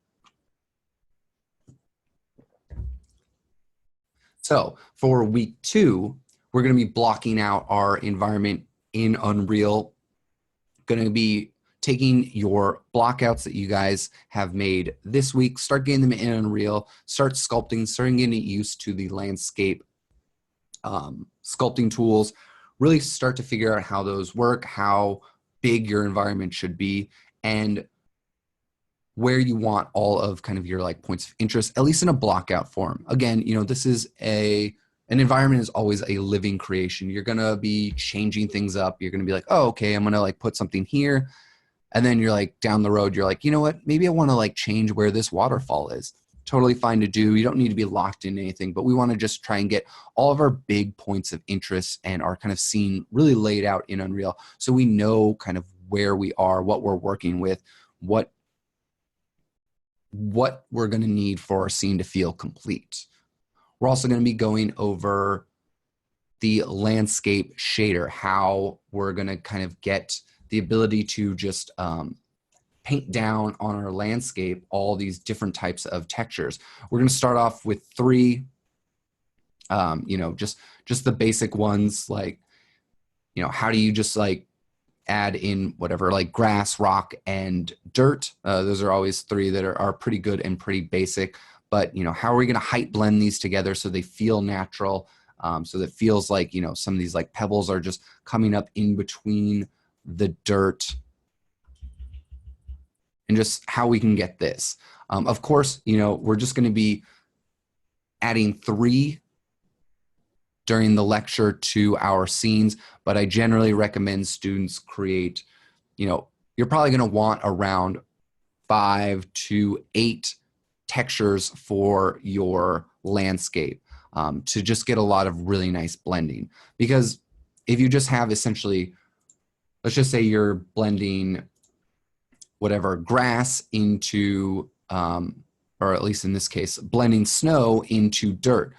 So for week 2, we're going to be blocking out our environment in Unreal. Going to be taking your blockouts that you guys have made this week, start getting them in Unreal, start sculpting, starting getting used to the landscape sculpting tools, really start to figure out how those work, how big your environment should be, and where you want all of kind of your like points of interest, at least in a blockout form. Again, this is an environment is always a living creation. You're going to be changing things up. You're going to be like, oh, okay, I'm going to like put something here. And then you're like down the road, you're like, you know what, maybe I want to like change where this waterfall is. Totally fine to do. You don't need to be locked in anything, but we want to just try and get all of our big points of interest and our kind of scene really laid out in Unreal, so we know kind of where we are, what we're working with, what we're going to need for our scene to feel complete. We're also going to be going over the landscape shader, how we're going to kind of get the ability to just paint down on our landscape all these different types of textures. We're going to start off with 3, just the basic ones, like, how do you just like add in whatever, like grass, rock, and dirt. Those are always 3 that are pretty good and pretty basic. But, how are we going to height blend these together so they feel natural, so that it feels like, some of these like pebbles are just coming up in between the dirt, and just how we can get this. Of course, we're just going to be adding 3 during the lecture to our scenes, but I generally recommend students create, you're probably going to want around 5 to 8 textures for your landscape, to just get a lot of really nice blending. Because if you just have essentially, let's just say you're blending whatever grass into, or at least in this case, blending snow into dirt.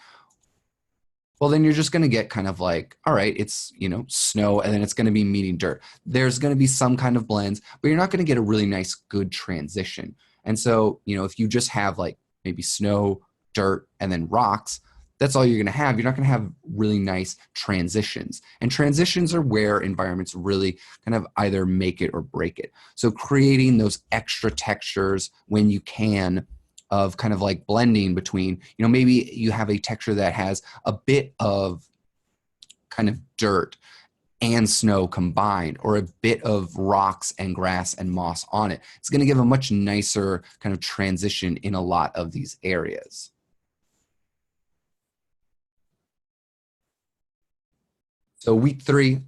Well, then you're just going to get kind of like, all right, it's, snow, and then it's going to be meeting dirt. There's going to be some kind of blends, but you're not going to get a really nice, good transition. And so, if you just have like maybe snow, dirt, and then rocks, that's all you're going to have. You're not going to have really nice transitions. And transitions are where environments really kind of either make it or break it. So creating those extra textures when you can, of kind of like blending between, maybe you have a texture that has a bit of kind of dirt and snow combined, or a bit of rocks and grass and moss on it. It's going to give a much nicer kind of transition in a lot of these areas. So week 3,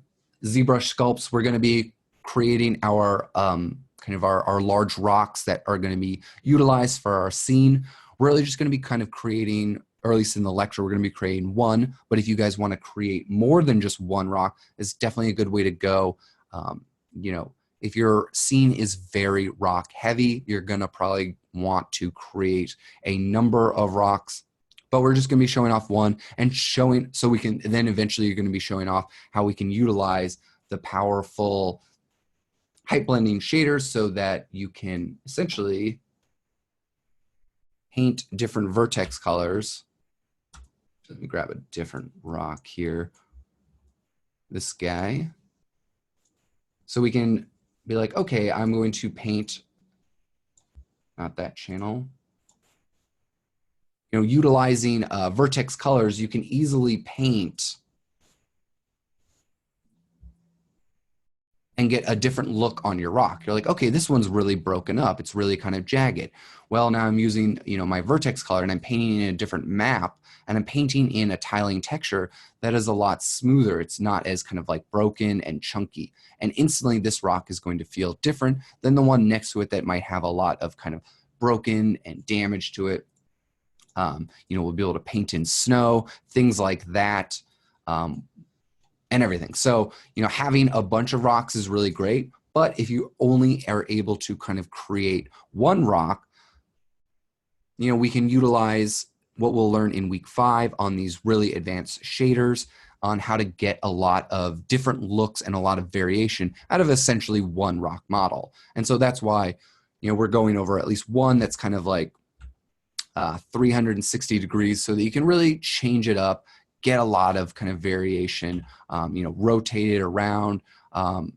ZBrush sculpts, we're going to be creating our kind of our large rocks that are going to be utilized for our scene. We're really just going to be kind of creating, or at least in the lecture, we're going to be creating 1. But if you guys want to create more than just 1 rock, it's definitely a good way to go. If your scene is very rock heavy, you're going to probably want to create a number of rocks. but we're just going to be showing off one and showing, so we can, then eventually you're going to be showing off how we can utilize the powerful height blending shaders so that you can essentially paint different vertex colors. Let me grab a different rock here. This guy. So we can be like, okay, I'm going to paint, not that channel. You know, utilizing vertex colors, you can easily paint and get a different look on your rock. You're like, okay, this one's really broken up. It's really kind of jagged. Well, now I'm using, you know, my vertex color and I'm painting in a different map and I'm painting in a tiling texture that is a lot smoother. It's not as kind of like broken and chunky. And instantly this rock is going to feel different than the one next to it that might have a lot of kind of broken and damage to it. You know, we'll be able to paint in snow, things like that. And everything. So, you know, having a bunch of rocks is really great, but if you only are able to kind of create one rock, you know, we can utilize what we'll learn in week 5 on these really advanced shaders on how to get a lot of different looks and a lot of variation out of essentially one rock model. And so that's why, you know, we're going over at least one that's kind of like 360 degrees so that you can really change it up, get a lot of kind of variation, you know, rotate it around and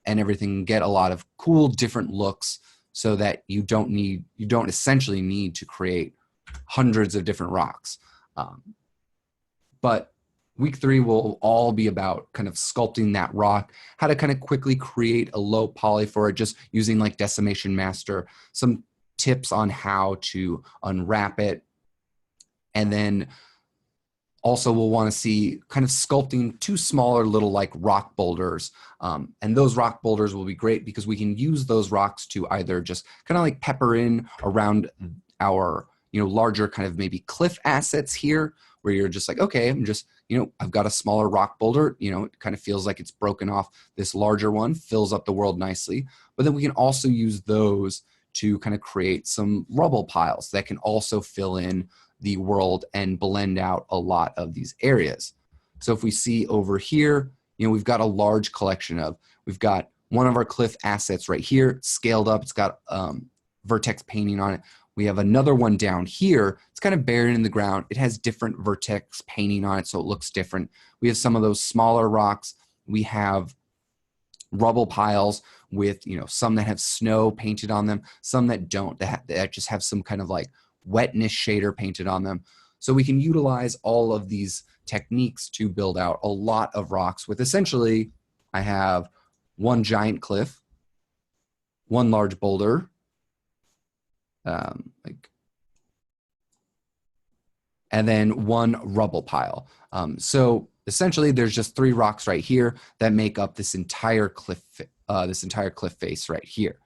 everything, get a lot of cool different looks so that you don't essentially need to create hundreds of different rocks. But week 3 will all be about kind of sculpting that rock, how to kind of quickly create a low poly for it, just using like Decimation Master, some tips on how to unwrap it, and then also, we'll want to see kind of sculpting 2 smaller little like rock boulders. And those rock boulders will be great because we can use those rocks to either just kind of like pepper in around our, you know, larger kind of maybe cliff assets here, where you're just like, okay, I'm just, you know, I've got a smaller rock boulder, you know, it kind of feels like it's broken off this larger one, fills up the world nicely. But then we can also use those to kind of create some rubble piles that can also fill in the world and blend out a lot of these areas. So if we see over here, you know, we've got a large collection of, we've got one of our cliff assets right here, scaled up, it's got vertex painting on it. We have another one down here, it's kind of buried in the ground. It has different vertex painting on it, so it looks different. We have some of those smaller rocks. We have rubble piles with, you know, some that have snow painted on them, some that don't, that just have some kind of like wetness shader painted on them. So we can utilize all of these techniques to build out a lot of rocks with essentially, I have one giant cliff, one large boulder, and then one rubble pile. So essentially there's just 3 rocks right here that make up this entire cliff face right here.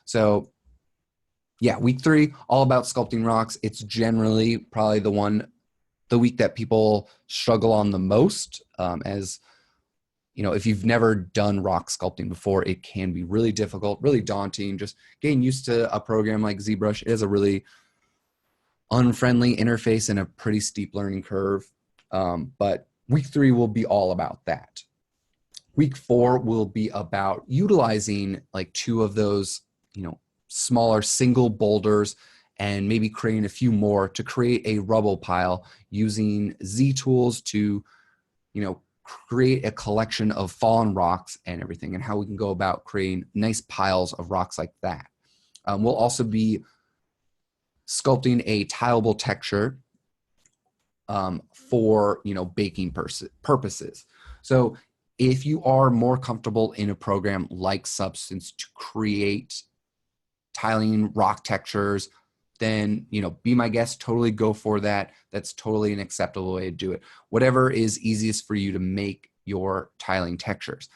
So yeah, week 3, all about sculpting rocks. It's generally probably the week that people struggle on the most. As you know, if you've never done rock sculpting before, it can be really difficult, really daunting. Just getting used to a program like ZBrush is a really unfriendly interface and a pretty steep learning curve. But week 3 will be all about that. Week 4 will be about utilizing like 2 of those, you know, smaller single boulders and maybe creating a few more to create a rubble pile using Z tools to, you know, create a collection of fallen rocks and everything, and how we can go about creating nice piles of rocks like that. We'll also be sculpting a tileable texture for, you know, baking purposes. So if you are more comfortable in a program like Substance to create tiling rock textures, then, you know, be my guest, totally go for that. That's totally an acceptable way to do it. Whatever is easiest for you to make your tiling textures.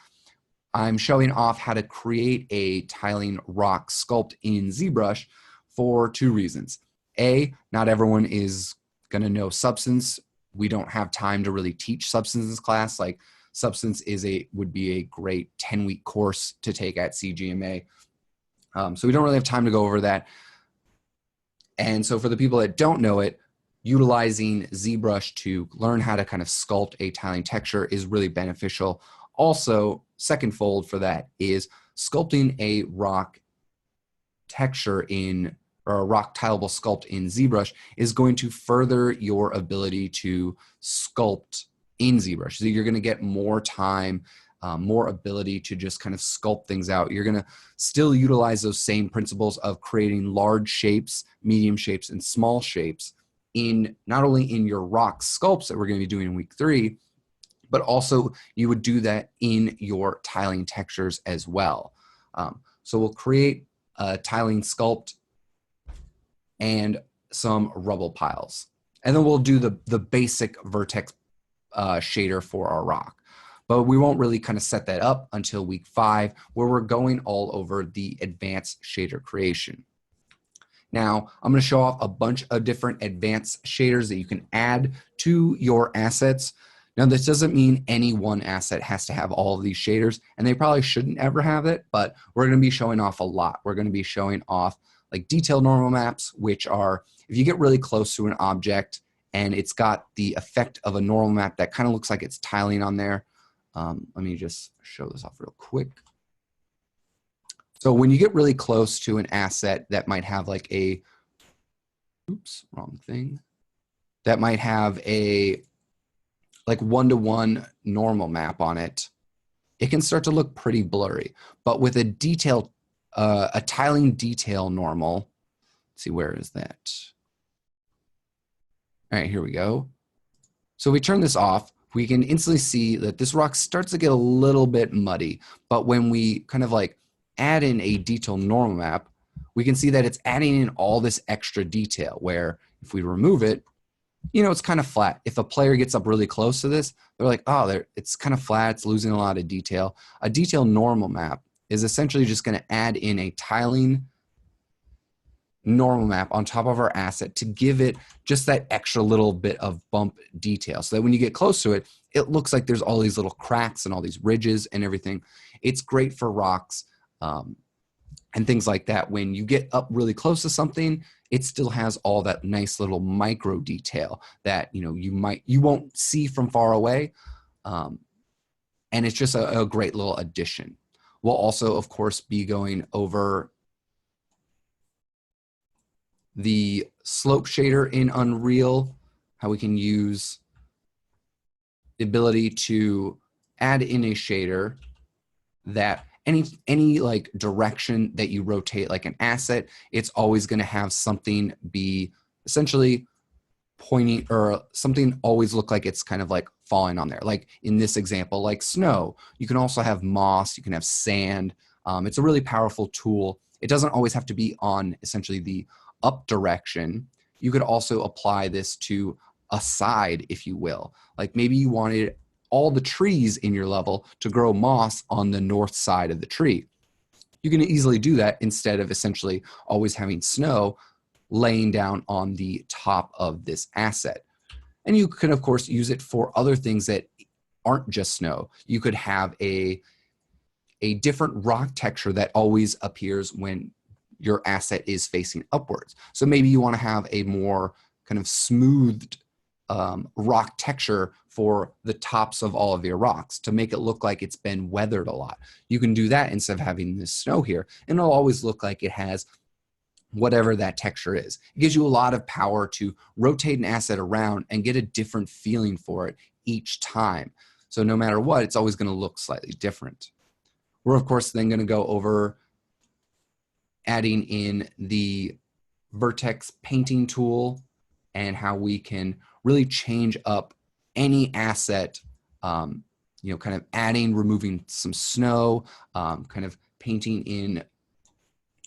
I'm showing off how to create a tiling rock sculpt in ZBrush for 2 reasons. A, not everyone is going to know Substance. We don't have time to really teach Substance in this class. Like Substance would be a great 10-week course to take at CGMA. So we don't really have time to go over that. And so for the people that don't know it, utilizing ZBrush to learn how to kind of sculpt a tiling texture is really beneficial. Also, second fold for that is sculpting a rock texture in, or a rock tileable sculpt in ZBrush is going to further your ability to sculpt in ZBrush. So you're going to get more time, more ability to just kind of sculpt things out. You're going to still utilize those same principles of creating large shapes, medium shapes, and small shapes in not only in your rock sculpts that we're going to be doing in week 3, but also you would do that in your tiling textures as well. So we'll create a tiling sculpt and some rubble piles. And then we'll do the basic vertex shader for our rock. But we won't really kind of set that up until week 5, where we're going all over the advanced shader creation. Now, I'm going to show off a bunch of different advanced shaders that you can add to your assets. Now, this doesn't mean any one asset has to have all of these shaders, and they probably shouldn't ever have it, but we're going to be showing off a lot. We're going to be showing off like detailed normal maps, which are if you get really close to an object and it's got the effect of a normal map that kind of looks like it's tiling on there. Let me just show this off real quick. So when you get really close to an asset that might have like a, oops, wrong thing, that might have a like one-to-one normal map on it, it can start to look pretty blurry. But with a detailed, a tiling detail normal, let's see, where is that? All right, here we go. So we turn this off, we can instantly see that this rock starts to get a little bit muddy. But when we kind of like add in a detail normal map, we can see that it's adding in all this extra detail, where if we remove it, you know, it's kind of flat. If a player gets up really close to this, they're like, oh, it's kind of flat, it's losing a lot of detail. A detail normal map is essentially just going to add in a tiling normal map on top of our asset to give it just that extra little bit of bump detail, so that when you get close to it, it looks like there's all these little cracks and all these ridges and everything. It's great for rocks and things like that. When you get up really close to something, it still has all that nice little micro detail that you won't see from far away, and it's just a great little addition. We'll also, of course, be going over the slope shader in Unreal, how we can use the ability to add in a shader that any like direction that you rotate like an asset, it's always going to have something be essentially pointing, or something always look like it's kind of like falling on there. Like in this example, like snow. You can also have moss, you can have sand. It's a really powerful tool. It doesn't always have to be on essentially the up direction. You could also apply this to a side, if you will. Like maybe you wanted all the trees in your level to grow moss on the north side of the tree. You can easily do that instead of essentially always having snow laying down on the top of this asset. And you can, of course, use it for other things that aren't just snow. You could have a different rock texture that always appears when your asset is facing upwards. So maybe you want to have a more kind of smoothed rock texture for the tops of all of your rocks to make it look like it's been weathered a lot. You can do that instead of having this snow here, and it'll always look like it has whatever that texture is. It gives you a lot of power to rotate an asset around and get a different feeling for it each time. So no matter what, it's always going to look slightly different. We're, of course, then going to go over adding in the vertex painting tool and how we can really change up any asset, kind of adding, removing some snow, kind of painting in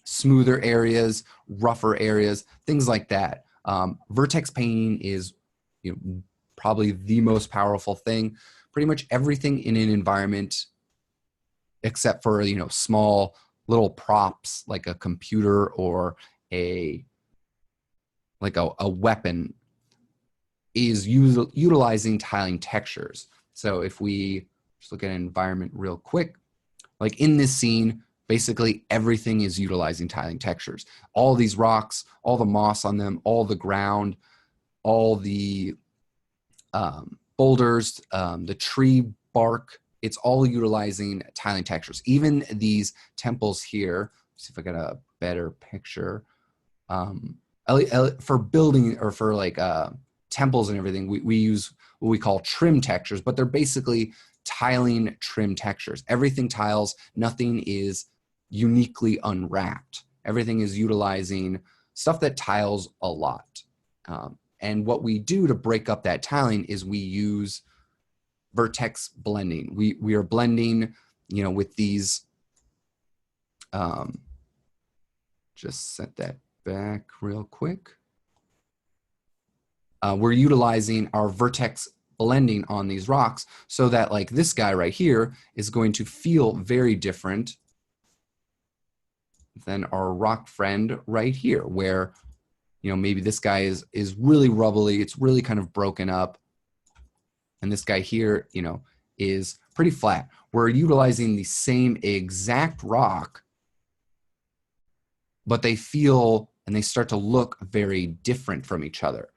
smoother areas, rougher areas, things like that. Vertex painting is probably the most powerful thing. Pretty much everything in an environment, except for small little props like a computer or a weapon, is utilizing tiling textures. So if we just look at an environment real quick, like in this scene, basically everything is utilizing tiling textures. All these rocks, all the moss on them, all the ground, all the boulders, the tree bark. It's all utilizing tiling textures. Even these temples here, let's see if I got a better picture. For building or for like temples and everything, we use what we call trim textures, but they're basically tiling trim textures. Everything tiles, nothing is uniquely unwrapped. Everything is utilizing stuff that tiles a lot. And what we do to break up that tiling is we use vertex blending. We are blending, with these, just set that back real quick. We're utilizing our vertex blending on these rocks so that like this guy right here is going to feel very different than our rock friend right here, where, maybe this guy is really rubbly, it's really kind of broken up. And this guy here, is pretty flat. We're utilizing the same exact rock, but they feel and they start to look very different from each other.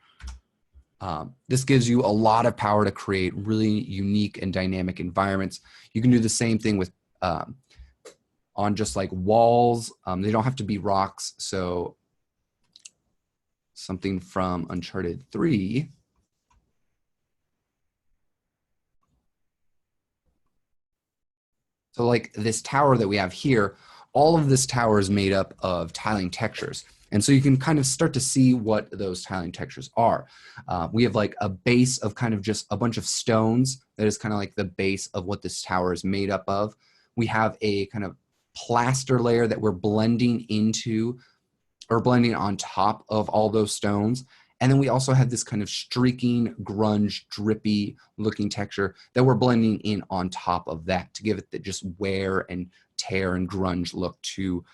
This gives you a lot of power to create really unique and dynamic environments. You can do the same thing with on just like walls. They don't have to be rocks. So something from Uncharted 3. So like this tower that we have here, all of this tower is made up of tiling textures. And so you can kind of start to see what those tiling textures are. We have like a base of kind of just a bunch of stones that is kind of like the base of what this tower is made up of. We have a kind of plaster layer that we're blending into or blending on top of all those stones. And then we also have this kind of streaking, grunge, drippy looking texture that we're blending in on top of that to give it the just wear and tear and grunge look to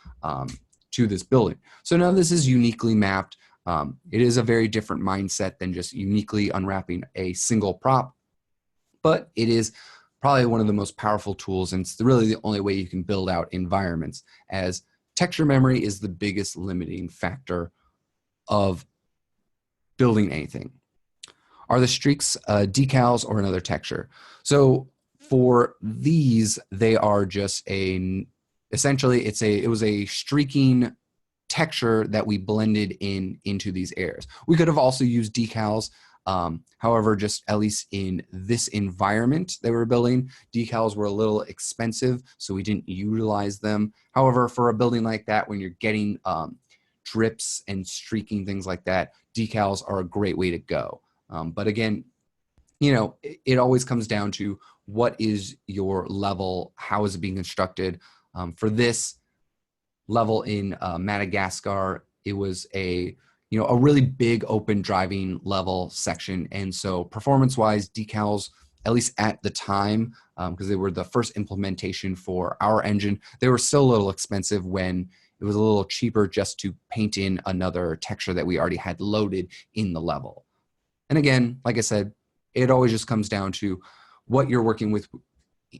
this building. So now this is uniquely mapped. It is a very different mindset than just uniquely unwrapping a single prop, but it is probably one of the most powerful tools, and it's really the only way you can build out environments, as texture memory is the biggest limiting factor of building anything. Are the streaks decals or another texture? So for these, they are just essentially it was a streaking texture that we blended into these areas. We could have also used decals. However, just at least in this environment that we're building, decals were a little expensive, so we didn't utilize them. However, for a building like that, when you're getting drips and streaking, things like that, decals are a great way to go. But again, it always comes down to what is your level, how is it being constructed. For this level in Madagascar, it was a really big open driving level section. And so performance-wise, decals, at least at the time, because they were the first implementation for our engine, they were still a little expensive when it was a little cheaper just to paint in another texture that we already had loaded in the level. And again, like I said, it always just comes down to what you're working with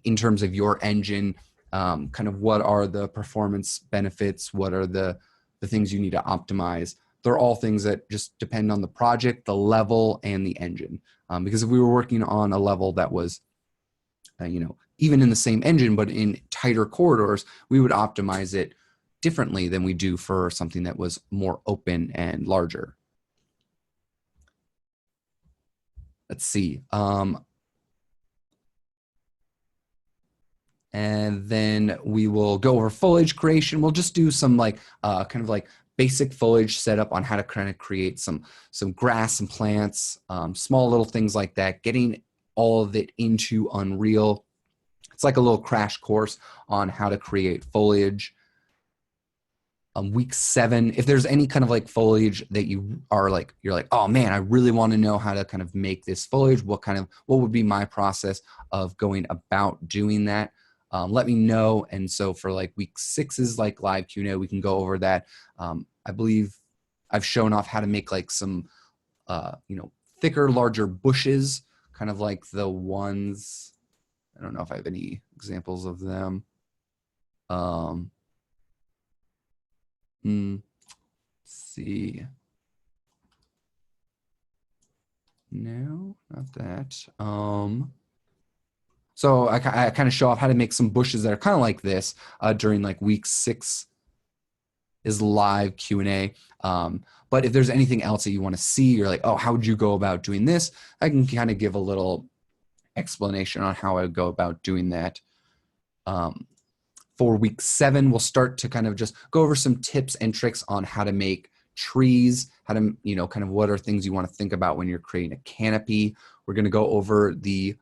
in terms of your engine, kind of what are the performance benefits, what are the things you need to optimize. They're all things that just depend on the project, the level, and the engine. Because if we were working on a level that was, even in the same engine, but in tighter corridors, we would optimize it differently than we do for something that was more open and larger. Let's see. And then we will go over foliage creation. We'll just do some like kind of like basic foliage setup on how to kind of create some grass and plants, small little things like that, getting all of it into Unreal. It's like a little crash course on how to create foliage. Week 7, if there's any kind of like foliage that you're like, oh man, I really want to know how to kind of make this foliage. What would be my process of going about doing that? Let me know. And so for like week 6's like live Q&A, we can go over that. I believe I've shown off how to make like some, thicker, larger bushes, kind of like the ones, I don't know if I have any examples of them. Let's see. No, not that. So I kind of show off how to make some bushes that are kind of like this during like week 6 is live Q&A. But if there's anything else that you want to see, you're like, oh, how would you go about doing this? I can kind of give a little explanation on how I would go about doing that. For week 7, we'll start to kind of just go over some tips and tricks on how to make trees, how to, kind of what are things you want to think about when you're creating a canopy. We're going to go over the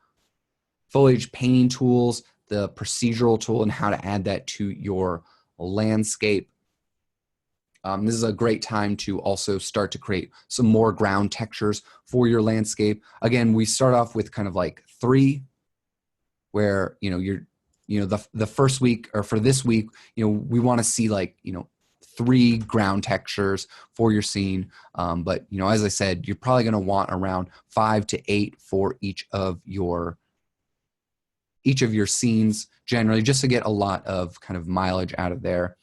foliage painting tools, the procedural tool, and how to add that to your landscape. This is a great time to also start to create some more ground textures for your landscape. Again, we start off with kind of like 3, where, the first week, or for this week, we want to see like, 3 ground textures for your scene. But, as I said, you're probably going to want around 5 to 8 for each of your scenes generally, just to get a lot of kind of mileage out of there.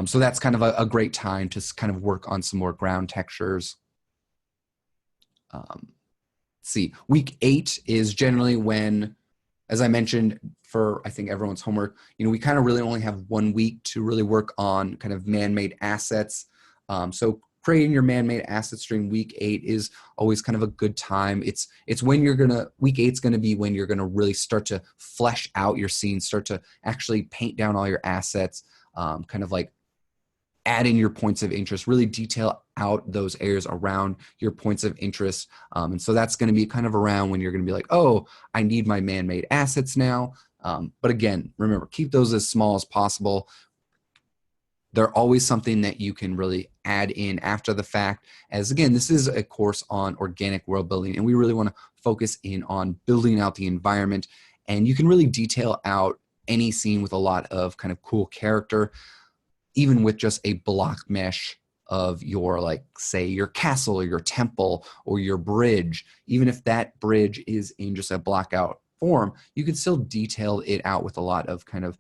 So that's kind of a great time to kind of work on some more ground textures. Let's see, week 8 is generally when, as I mentioned, for I think everyone's homework, we kind of really only have 1 week to really work on kind of man-made assets. So creating your man-made assets during week 8 is always kind of a good time. It's when week 8 is going to be when you're going to really start to flesh out your scene, start to actually paint down all your assets, kind of like add in your points of interest, really detail out those areas around your points of interest. And so that's going to be kind of around when you're going to be like, oh, I need my man-made assets now. But again, remember, keep those as small as possible. They're always something that you can really add in after the fact, as again, this is a course on organic world building, and we really want to focus in on building out the environment. And you can really detail out any scene with a lot of kind of cool character, even with just a block mesh of your, like, say, your castle or your temple or your bridge. Even if that bridge is in just a block out form, you can still detail it out with a lot of kind of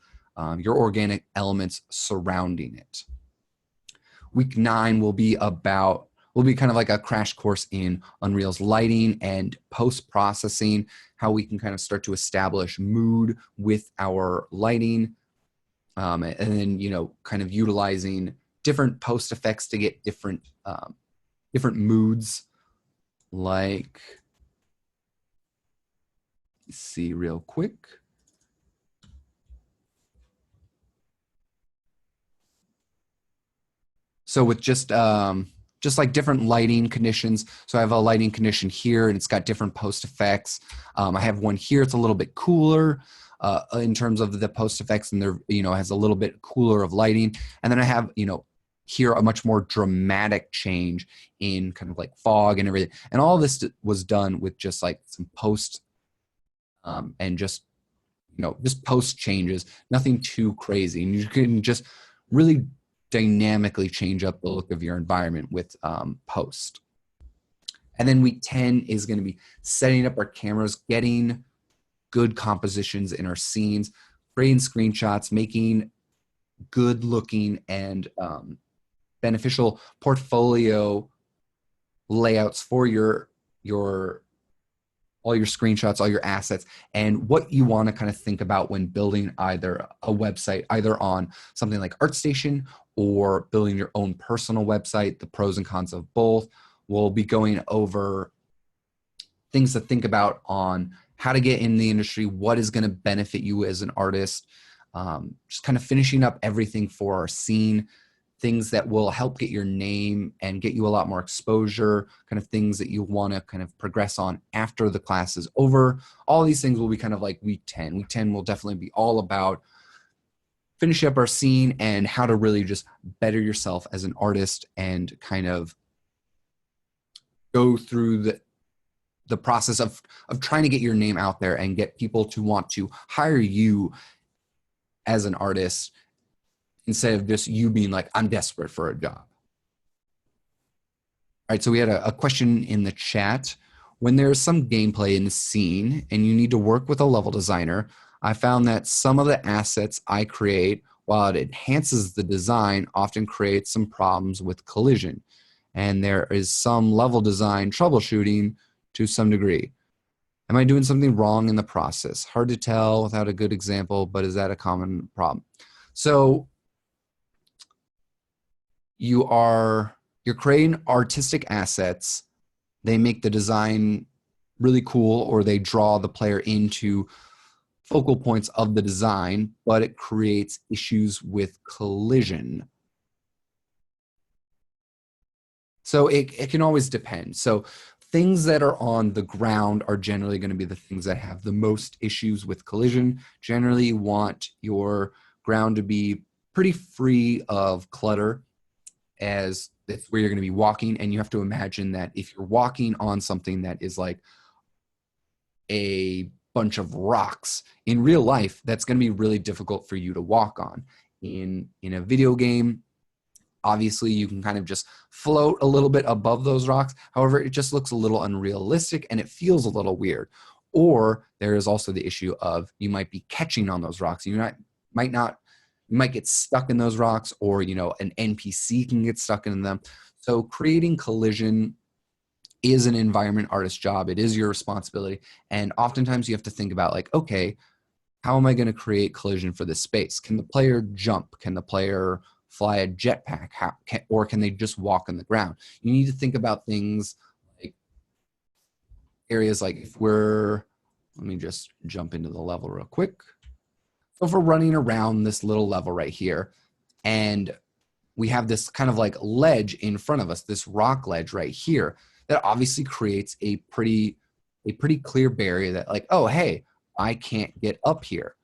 your organic elements surrounding it. Week 9 will be kind of like a crash course in Unreal's lighting and post-processing, how we can kind of start to establish mood with our lighting. And then, kind of utilizing different post effects to get different moods. Like, let's see real quick. So with just like different lighting conditions. So I have a lighting condition here, and it's got different post effects. I have one here, it's a little bit cooler in terms of the post effects, and there, has a little bit cooler of lighting. And then I have, here a much more dramatic change in kind of like fog and everything. And all of this was done with just like some post and just post changes, nothing too crazy. And you can just really dynamically change up the look of your environment with post. And then week 10 is going to be setting up our cameras, getting good compositions in our scenes, creating screenshots, making good looking and beneficial portfolio layouts for all your screenshots, all your assets, and what you want to kind of think about when building either a website, either on something like ArtStation or building your own personal website, the pros and cons of both. We'll be going over things to think about on how to get in the industry, what is going to benefit you as an artist, just kind of finishing up everything for our scene, things that will help get your name and get you a lot more exposure, kind of things that you want to kind of progress on after the class is over. All these things will be kind of like week 10. Week 10 will definitely be all about finishing up our scene and how to really just better yourself as an artist and kind of go through the process of trying to get your name out there and get people to want to hire you as an artist, instead of just you being like, I'm desperate for a job. All right, so we had a question in the chat. When there's some gameplay in the scene and you need to work with a level designer, I found that some of the assets I create, while it enhances the design, often creates some problems with collision. and there is some level design troubleshooting to some degree. Am I doing something wrong in the process? Hard to tell without a good example, but is that a common problem? So you're creating artistic assets. They make the design really cool, or they draw the player into focal points of the design, but it creates issues with collision. So it can always depend. So things that are on the ground are generally going to be the things that have the most issues with collision. Generally, you want your ground to be pretty free of clutter, as that's where you're going to be walking. And you have to imagine that if you're walking on something that is like a bunch of rocks in real life, that's going to be really difficult for you to walk on. In a video game, obviously you can kind of just float a little bit above those rocks. However, it just looks a little unrealistic and it feels a little weird. Or there is also the issue of you might be catching on those rocks. You might get stuck in those rocks, or an NPC can get stuck in them. So creating collision is an environment artist job. It is your responsibility. And oftentimes you have to think about like, okay, how am I going to create collision for this space? Can the player jump? Can the player fly a jetpack? Or can they just walk on the ground? You need to think about things like areas like let me just jump into the level real quick. So if we're running around this little level right here, and we have this kind of like ledge in front of us, this rock ledge right here, that obviously creates a pretty clear barrier that like, oh, hey, I can't get up here.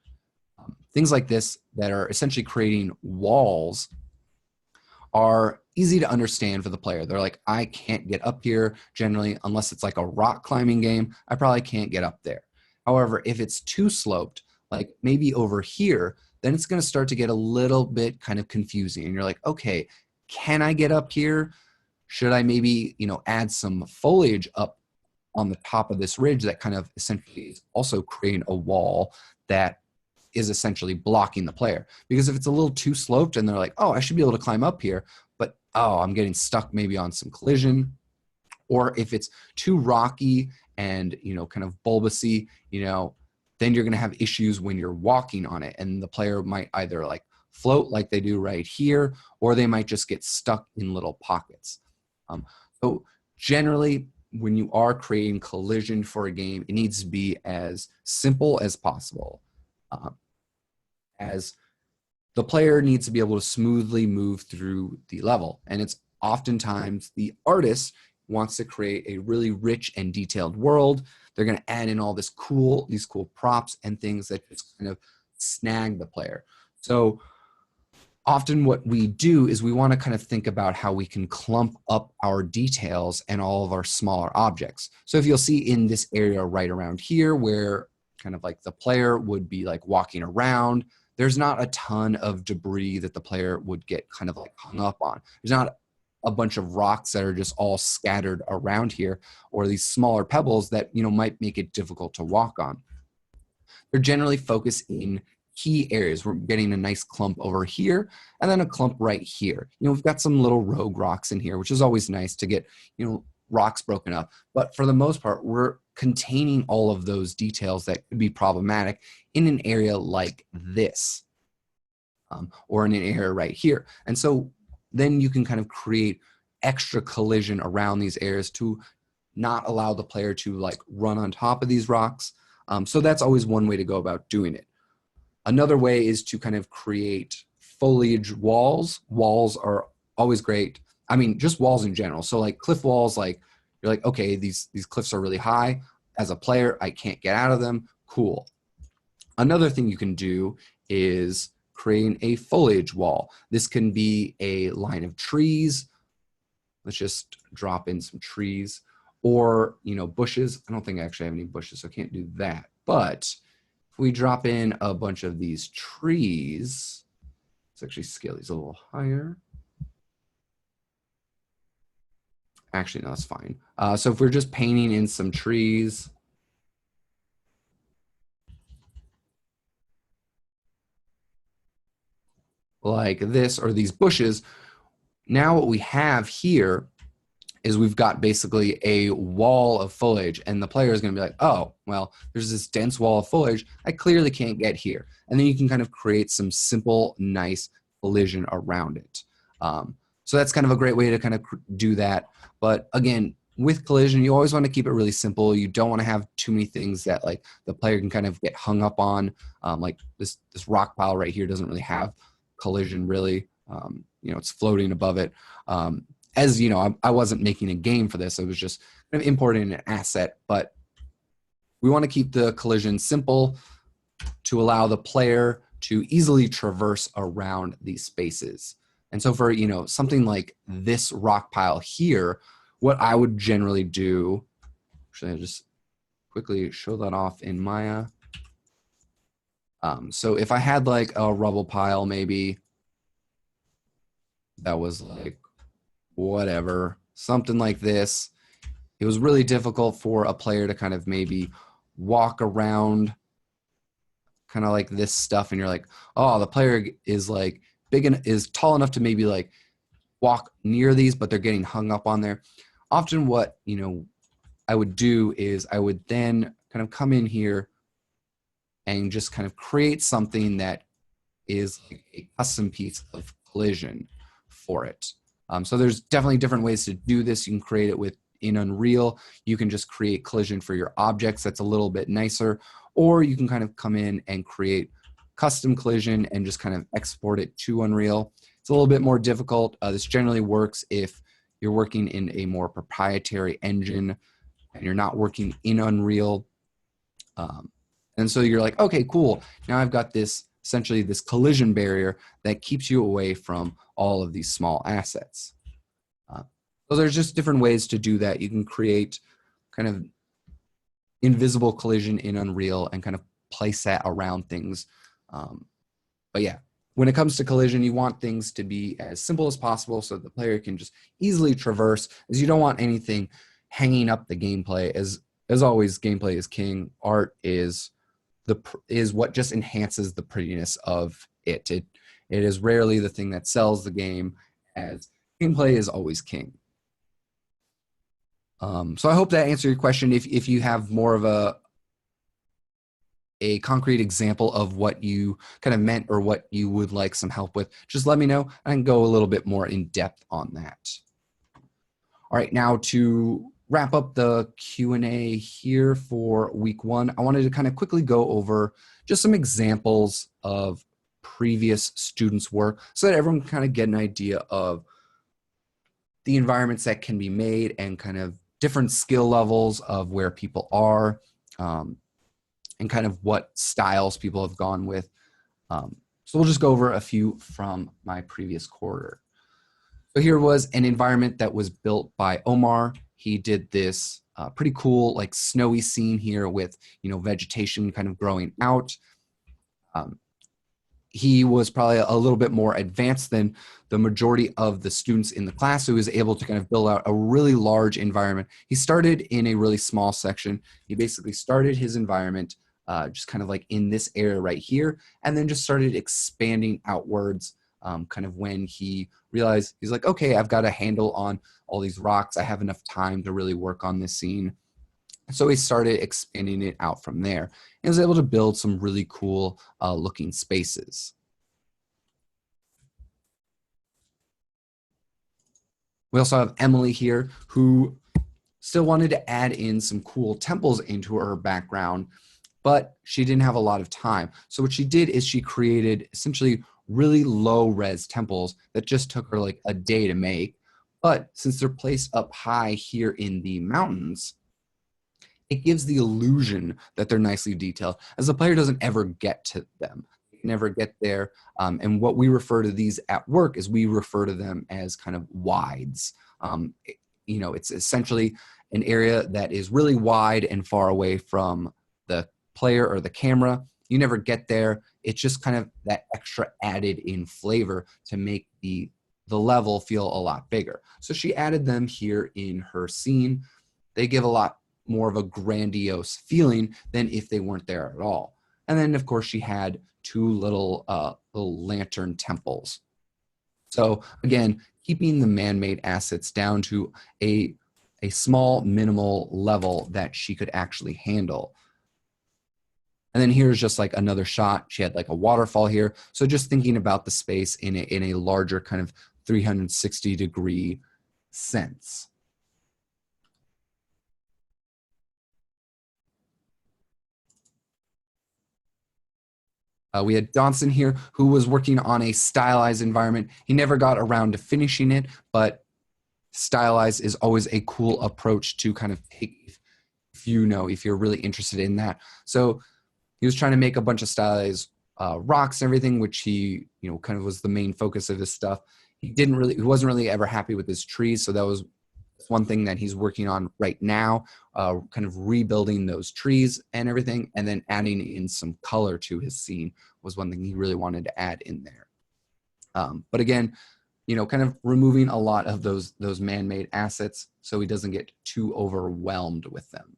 Things like this that are essentially creating walls are easy to understand for the player. They're like, I can't get up here generally, unless it's like a rock climbing game, I probably can't get up there. However, if it's too sloped, like maybe over here, then it's going to start to get a little bit kind of confusing. And you're like, okay, can I get up here? Should I maybe, add some foliage up on the top of this ridge that kind of essentially is also creating a wall that is essentially blocking the player? Because if it's a little too sloped and they're like, oh, I should be able to climb up here, but oh, I'm getting stuck maybe on some collision. Or if it's too rocky and, kind of bulbousy, then you're going to have issues when you're walking on it. And the player might either like float like they do right here, or they might just get stuck in little pockets. So generally, when you are creating collision for a game, it needs to be as simple as possible. As the player needs to be able to smoothly move through the level. And it's oftentimes the artist wants to create a really rich and detailed world. They're going to add in all these cool props and things that just kind of snag the player. So often what we do is we want to kind of think about how we can clump up our details and all of our smaller objects. So if you'll see in this area right around here, where kind of like the player would be like walking around, there's not a ton of debris that the player would get kind of like hung up on. There's not a bunch of rocks that are just all scattered around here, or these smaller pebbles that, might make it difficult to walk on. They're generally focused in key areas. We're getting a nice clump over here and then a clump right here. We've got some little rogue rocks in here, which is always nice to get, rocks broken up. But for the most part, we're containing all of those details that could be problematic in an area like this, or in an area right here. And so then you can kind of create extra collision around these areas to not allow the player to like run on top of these rocks. So that's always one way to go about doing it. Another way is to kind of create foliage walls. Walls are always great. I mean, just walls in general. So like cliff walls, like you're like, okay, these cliffs are really high. As a player, I can't get out of them. Cool. Another thing you can do is creating a foliage wall. This can be a line of trees. Let's just drop in some trees, or, bushes. I don't think I actually have any bushes, so I can't do that. But if we drop in a bunch of these trees, let's actually scale these a little higher. Actually, no, that's fine. So if we're just painting in some trees, like this, or these bushes, now what we have here is we've got basically a wall of foliage, and the player is going to be like, oh, well, there's this dense wall of foliage. I clearly can't get here. And then you can kind of create some simple, nice collision around it. So that's kind of a great way to kind of do that. But again, with collision, you always want to keep it really simple. You don't want to have too many things that like the player can kind of get hung up on. Like this rock pile right here doesn't really have collision really. You know, it's floating above it. As you know, I wasn't making a game for this. I was just kind of importing an asset, but we want to keep the collision simple to allow the player to easily traverse around these spaces. And so for, you know, something like this rock pile here, what I would generally do, actually I'll just quickly show that off in Maya. So if I had like a rubble pile, maybe that was like whatever, something like this. It was really difficult for a player to kind of maybe walk around kind of like this stuff, and you're like, oh, the player is like big and is tall enough to maybe like walk near these, but they're getting hung up on there. Often what, you know, I would do is I would then kind of come in here and just kind of create something that is like a custom piece of collision for it. So there's definitely different ways to do this. You can create it in Unreal. You can just create collision for your objects. That's a little bit nicer. Or you can kind of come in and create custom collision and just kind of export it to Unreal. It's a little bit more difficult. This generally works if you're working in a more proprietary engine and you're not working in Unreal. And so you're like, okay, cool. Now I've got this, essentially this collision barrier that keeps you away from all of these small assets. So there's just different ways to do that. You can create kind of invisible collision in Unreal and kind of place that around things. But yeah, when it comes to collision, you want things to be as simple as possible so that the player can just easily traverse, as you don't want anything hanging up the gameplay. As always, gameplay is king. Art is what just enhances the prettiness of it. It is rarely the thing that sells the game, as gameplay is always king. So I hope that answered your question. If you have more of a concrete example of what you kind of meant or what you would like some help with, just let me know. I can go a little bit more in depth on that. All right, now to wrap up the Q&A here for week 1, I wanted to kind of quickly go over just some examples of previous students' work so that everyone can kind of get an idea of the environments that can be made and kind of different skill levels of where people are, and kind of what styles people have gone with. So we'll just go over a few from my previous quarter. So here was an environment that was built by Omar. He did this pretty cool, like snowy scene here with, you know, vegetation kind of growing out. He was probably a little bit more advanced than the majority of the students in the class, who was able to kind of build out a really large environment. He started in a really small section. He basically started his environment just kind of like in this area right here, and then just started expanding outwards kind of when he realized, he's like, okay, I've got a handle on all these rocks. I have enough time to really work on this scene. So he started expanding it out from there and was able to build some really cool looking spaces. We also have Emily here, who still wanted to add in some cool temples into her background, but she didn't have a lot of time. So what she did is she created essentially really low res temples that just took her like a day to make. But since they're placed up high here in the mountains, it gives the illusion that they're nicely detailed, as the player doesn't ever get to them. They never get there. And what we refer to these at work is we refer to them as kind of wides. You know, it's essentially an area that is really wide and far away from the player or the camera. You never get there. It's just kind of that extra added in flavor to make the level feel a lot bigger. So she added them here in her scene. They give a lot more of a grandiose feeling than if they weren't there at all. And then of course she had two little lantern temples. So again, keeping the man-made assets down to a small minimal level that she could actually handle. And then here's just like another shot. She had like a waterfall here. So just thinking about the space in a larger kind of 360-degree sense. We had Dodson here, who was working on a stylized environment. He never got around to finishing it, but stylized is always a cool approach to kind of take, if you're really interested in that. So he was trying to make a bunch of stylized rocks and everything, which he, kind of was the main focus of his stuff. He wasn't really ever happy with his trees. So that was one thing that he's working on right now, kind of rebuilding those trees and everything, and then adding in some color to his scene was one thing he really wanted to add in there. But again, kind of removing a lot of those man-made assets so he doesn't get too overwhelmed with them.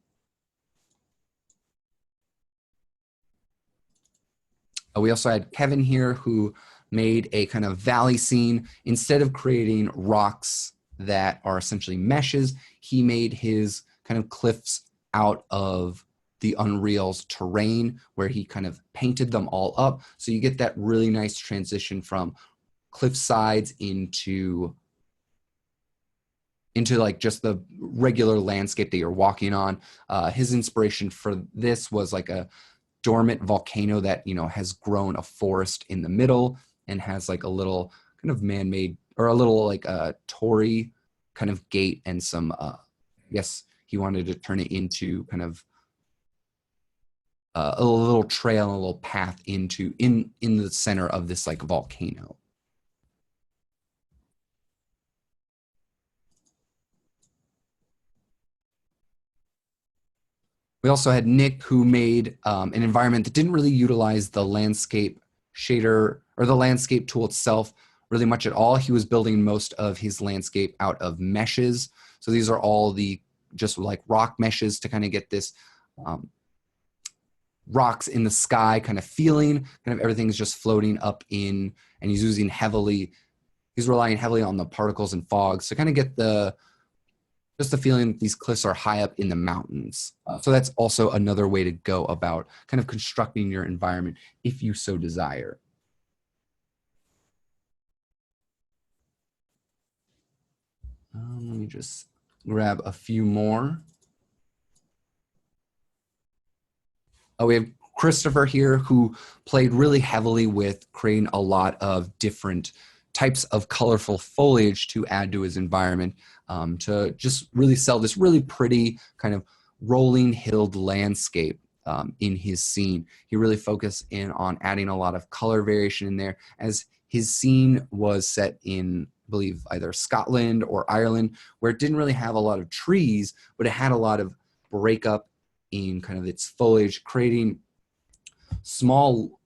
We also had Kevin here, who made a kind of valley scene. Instead of creating rocks that are essentially meshes, he made his kind of cliffs out of the Unreal's terrain, where he kind of painted them all up. So you get that really nice transition from cliff sides into like just the regular landscape that you're walking on. His inspiration for this was like a dormant volcano that, has grown a forest in the middle and has like a little kind of man-made, or a little like a Torii kind of gate and some, I guess he wanted to turn it into kind of a little trail and a little path into in the center of this like volcano. We also had Nick, who made an environment that didn't really utilize the landscape shader or the landscape tool itself really much at all. He was building most of his landscape out of meshes. So these are all the just like rock meshes to kind of get this rocks in the sky kind of feeling, kind of everything's just floating up in, and he's relying heavily on the particles and fog to kind of get just the feeling that these cliffs are high up in the mountains. So that's also another way to go about kind of constructing your environment if you so desire. Let me just grab a few more. We have Christopher here, who played really heavily with creating a lot of different types of colorful foliage to add to his environment, to just really sell this really pretty kind of rolling hilled landscape in his scene. He really focused in on adding a lot of color variation in there, as his scene was set in, I believe, either Scotland or Ireland, where it didn't really have a lot of trees, but it had a lot of breakup in kind of its foliage, creating small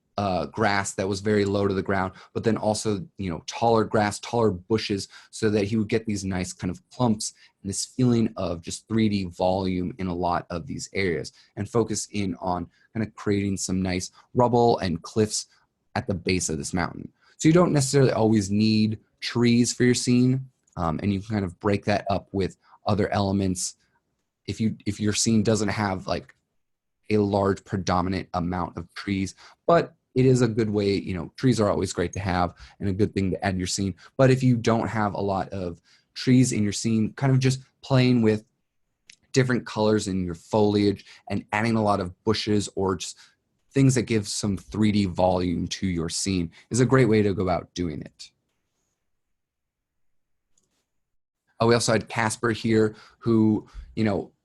grass that was very low to the ground, but then also, taller grass, taller bushes, so that he would get these nice kind of clumps and this feeling of just 3D volume in a lot of these areas, and focus in on kind of creating some nice rubble and cliffs at the base of this mountain. So you don't necessarily always need trees for your scene, and you can kind of break that up with other elements. If your scene doesn't have like a large predominant amount of trees, but it is a good way, trees are always great to have and a good thing to add in your scene. But if you don't have a lot of trees in your scene, kind of just playing with different colors in your foliage and adding a lot of bushes or just things that give some 3D volume to your scene is a great way to go about doing it. We also had Casper here, who,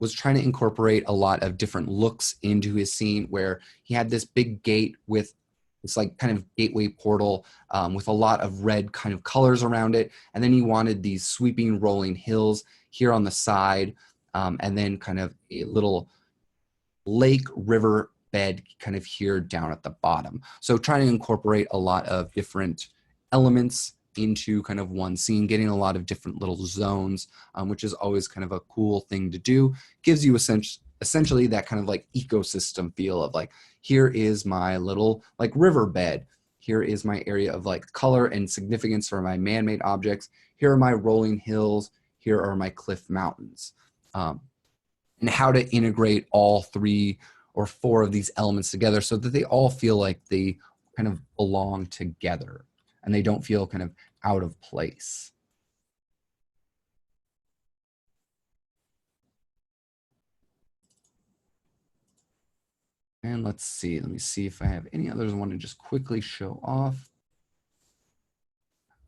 was trying to incorporate a lot of different looks into his scene, where he had this big gate with this like kind of gateway portal with a lot of red kind of colors around it. And then he wanted these sweeping rolling hills here on the side, and then kind of a little lake river bed kind of here down at the bottom. So trying to incorporate a lot of different elements into kind of one scene, getting a lot of different little zones, which is always kind of a cool thing to do. Gives you essentially that kind of like ecosystem feel of like, here is my little like riverbed. Here is my area of like color and significance for my man-made objects. Here are my rolling hills. Here are my cliff mountains. And how to integrate all 3 or 4 of these elements together so that they all feel like they kind of belong together and they don't feel kind of out of place. And let's see, let me see if I have any others I want to just quickly show off.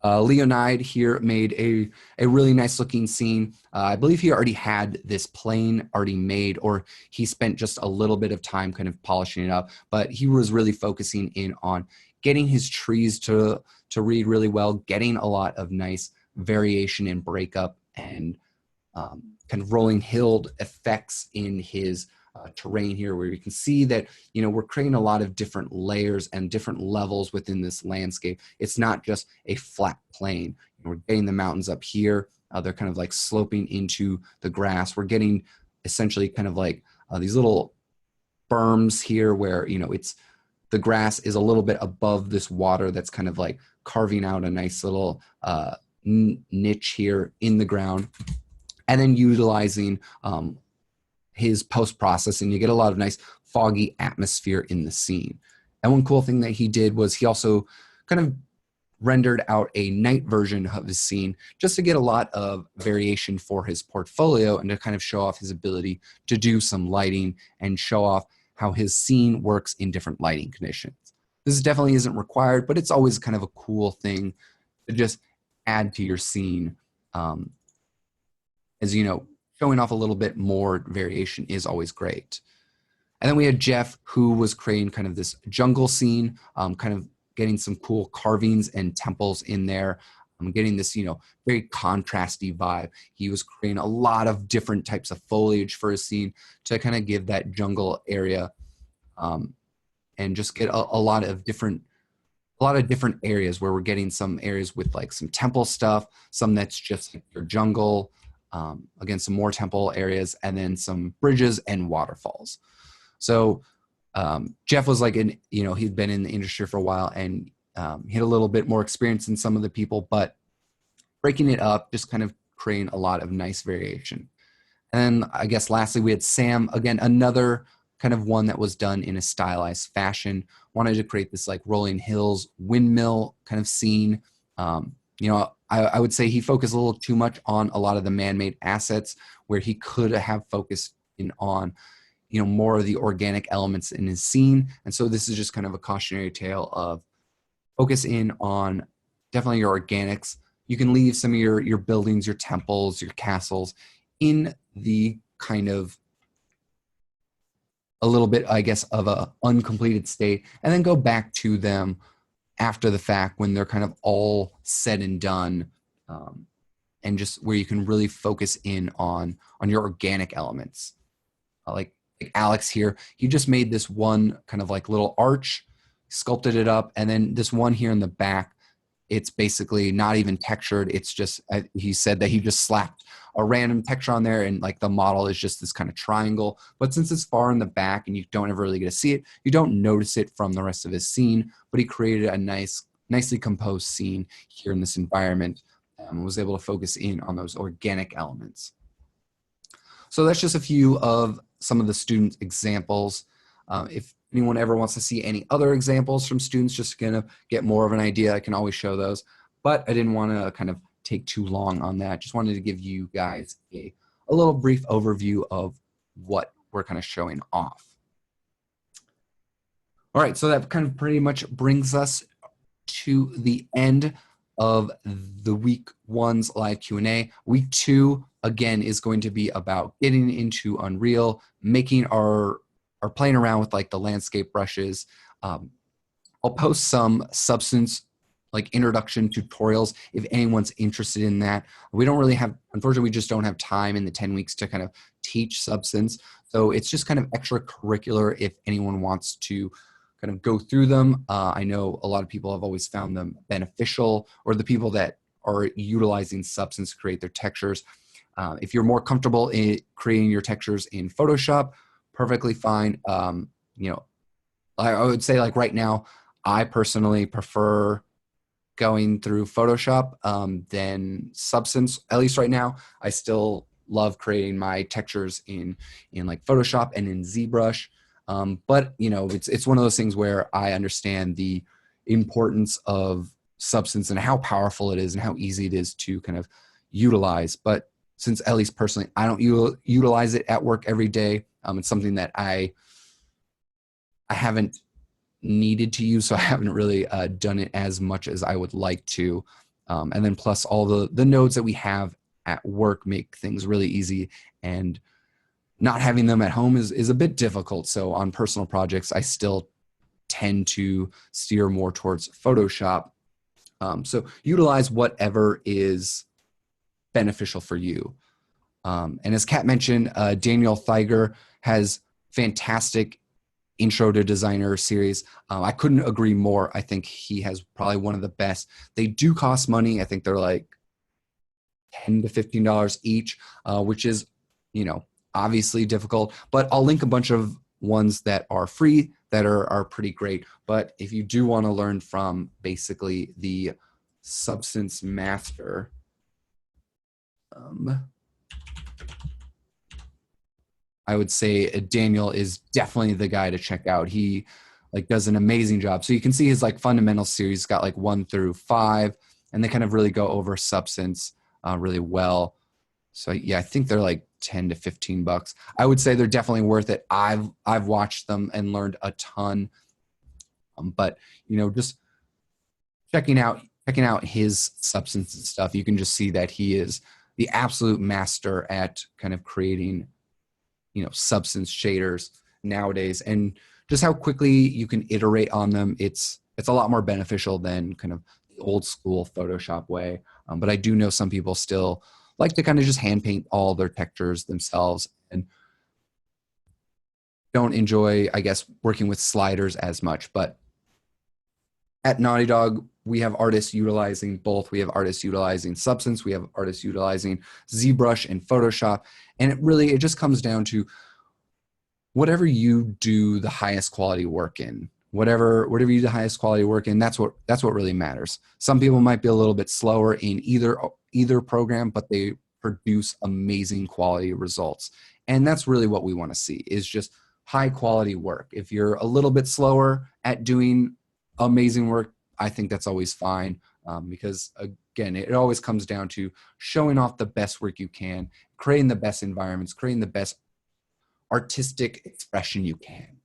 Leonide here made a really nice looking scene. I believe he already had this plane already made, or he spent just a little bit of time kind of polishing it up, but he was really focusing in on getting his trees to read really well, getting a lot of nice variation and breakup and kind of rolling hilled effects in his terrain here, where you can see that, you know, we're creating a lot of different layers and different levels within this landscape. It's not just a flat plane. We're getting the mountains up here. They're kind of like sloping into the grass. We're getting essentially kind of like these little berms here where, you know, it's the grass is a little bit above this water that's kind of like carving out a nice little niche here in the ground. And then utilizing his post-processing, you get a lot of nice foggy atmosphere in the scene. And one cool thing that he did was he also kind of rendered out a night version of his scene just to get a lot of variation for his portfolio and to kind of show off his ability to do some lighting and show off how his scene works in different lighting conditions. This definitely isn't required, but it's always kind of a cool thing to just add to your scene. As you know, showing off a little bit more variation is always great. And then we had Jeff, who was creating kind of this jungle scene, kind of getting some cool carvings and temples in there. Getting this, you know, very contrasty vibe. He was creating a lot of different types of foliage for his scene to kind of give that jungle area and just get a lot of different areas where we're getting some areas with like some temple stuff, some that's just like your jungle, again, some more temple areas, and then some bridges and waterfalls. So Jeff was like, he'd been in the industry for a while and he had a little bit more experience than some of the people, but breaking it up, just kind of creating a lot of nice variation. And then I guess lastly, we had Sam, again, another kind of one that was done in a stylized fashion, wanted to create this like rolling hills, windmill kind of scene. I would say he focused a little too much on a lot of the man-made assets where he could have focused in on, you know, more of the organic elements in his scene. And so this is just kind of a cautionary tale of focus in on definitely your organics. You can leave some of your buildings, your temples, your castles in the kind of a little bit, I guess, of a uncompleted state, and then go back to them after the fact when they're kind of all said and done, and just where you can really focus in on your organic elements. Like Alex here, he just made this one kind of like little arch, sculpted it up, and then this one here in the back, it's basically not even textured. It's just, he said that he just slapped a random texture on there and like the model is just this kind of triangle. But since it's far in the back and you don't ever really get to see it, you don't notice it from the rest of his scene, but he created a nicely composed scene here in this environment and was able to focus in on those organic elements. So that's just a few of some of the student examples. If anyone ever wants to see any other examples from students, just to kind of get more of an idea, I can always show those. But I didn't want to kind of take too long on that. Just wanted to give you guys a little brief overview of what we're kind of showing off. All right, so that kind of pretty much brings us to the end of the week one's live Q&A. Week two, again, is going to be about getting into Unreal, making our playing around with like the landscape brushes. I'll post some Substance like introduction tutorials if anyone's interested in that. We don't really have, unfortunately, we just don't have time in the 10 weeks to kind of teach Substance. So it's just kind of extracurricular if anyone wants to kind of go through them. I know a lot of people have always found them beneficial, or the people that are utilizing Substance to create their textures. If you're more comfortable in creating your textures in Photoshop, perfectly fine. I would say like right now, I personally prefer going through Photoshop than Substance. At least right now, I still love creating my textures in like Photoshop and in ZBrush. But you know, it's one of those things where I understand the importance of Substance and how powerful it is and how easy it is to kind of utilize. But since at least personally, I don't utilize it at work every day. It's something that I haven't needed to use, so I haven't really done it as much as I would like to. And then plus all the nodes that we have at work make things really easy, and not having them at home is a bit difficult. So on personal projects, I still tend to steer more towards Photoshop. So utilize whatever is beneficial for you. And as Kat mentioned, Daniel Theiger has fantastic Intro to Designer series. I couldn't agree more. I think he has probably one of the best. They do cost money. I think they're like $10 to $15 each, which is, you know, obviously difficult, but I'll link a bunch of ones that are free that are pretty great. But if you do want to learn from basically the Substance master, I would say Daniel is definitely the guy to check out. He like does an amazing job. So you can see his like fundamental series got like 1 through 5, and they kind of really go over Substance really well. So yeah, I think they're like 10 to 15 bucks. I would say they're definitely worth it. I've watched them and learned a ton. But you know, just checking out his Substance and stuff, you can just see that he is the absolute master at kind of creating, you know, Substance shaders nowadays, and just how quickly you can iterate on them. It's a lot more beneficial than kind of the old school Photoshop way. But I do know some people still like to kind of just hand paint all their textures themselves and don't enjoy, I guess, working with sliders as much. But at Naughty Dog, we have artists utilizing both. We have artists utilizing Substance. We have artists utilizing ZBrush and Photoshop. And it just comes down to whatever you do the highest quality work in. Whatever you do the highest quality work in, that's what really matters. Some people might be a little bit slower in either program, but they produce amazing quality results. And that's really what we want to see, is just high quality work. If you're a little bit slower at doing amazing work, I think that's always fine, because again, it always comes down to showing off the best work you can, creating the best environments, creating the best artistic expression you can.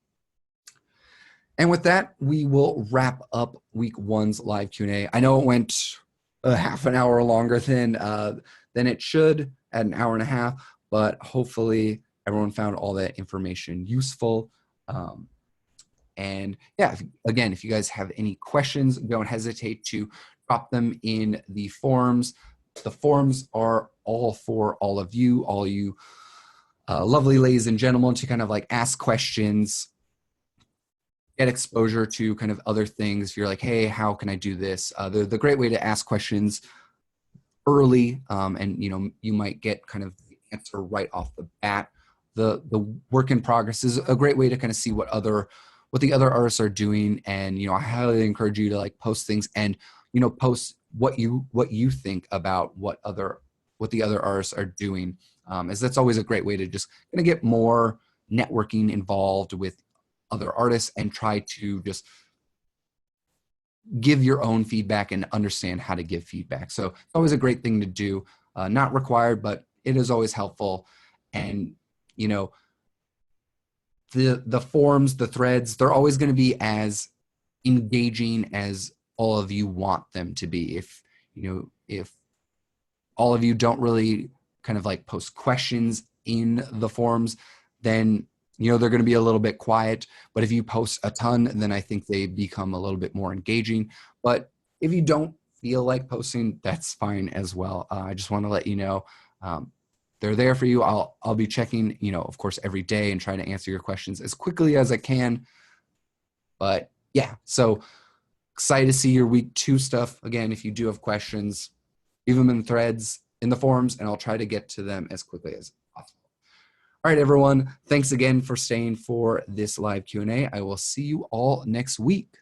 And with that, we will wrap up week 1's live Q&A. I know it went a half an hour longer than it should, at an hour and a half, but hopefully everyone found all that information useful. And yeah, if you guys have any questions, don't hesitate to drop them in the forums. The forums are all for all you lovely ladies and gentlemen, to kind of like ask questions, get exposure to kind of other things. If you're like, hey, how can I do this? They're the great way to ask questions early, and you know, you might get kind of the answer right off the bat. The work in progress is a great way to kind of see what the other artists are doing, and you know, I highly encourage you to like post things and, you know, post what you think about what the other artists are doing, as that's always a great way to just kind of get more networking involved with other artists and try to just give your own feedback and understand how to give feedback. So it's always a great thing to do. Not required, but it is always helpful. And you know, the forums, the threads, they're always going to be as engaging as all of you want them to be. If all of you don't really kind of like post questions in the forums, then you know, they're going to be a little bit quiet. But if you post a ton, then I think they become a little bit more engaging. But if you don't feel like posting, that's fine as well. I just want to let you know, they're there for you. I'll be checking, you know, of course, every day and trying to answer your questions as quickly as I can. But yeah, so excited to see your week 2 stuff. Again, if you do have questions, leave them in threads in the forums, and I'll try to get to them as quickly as possible. All right, everyone. Thanks again for staying for this live Q&A. I will see you all next week.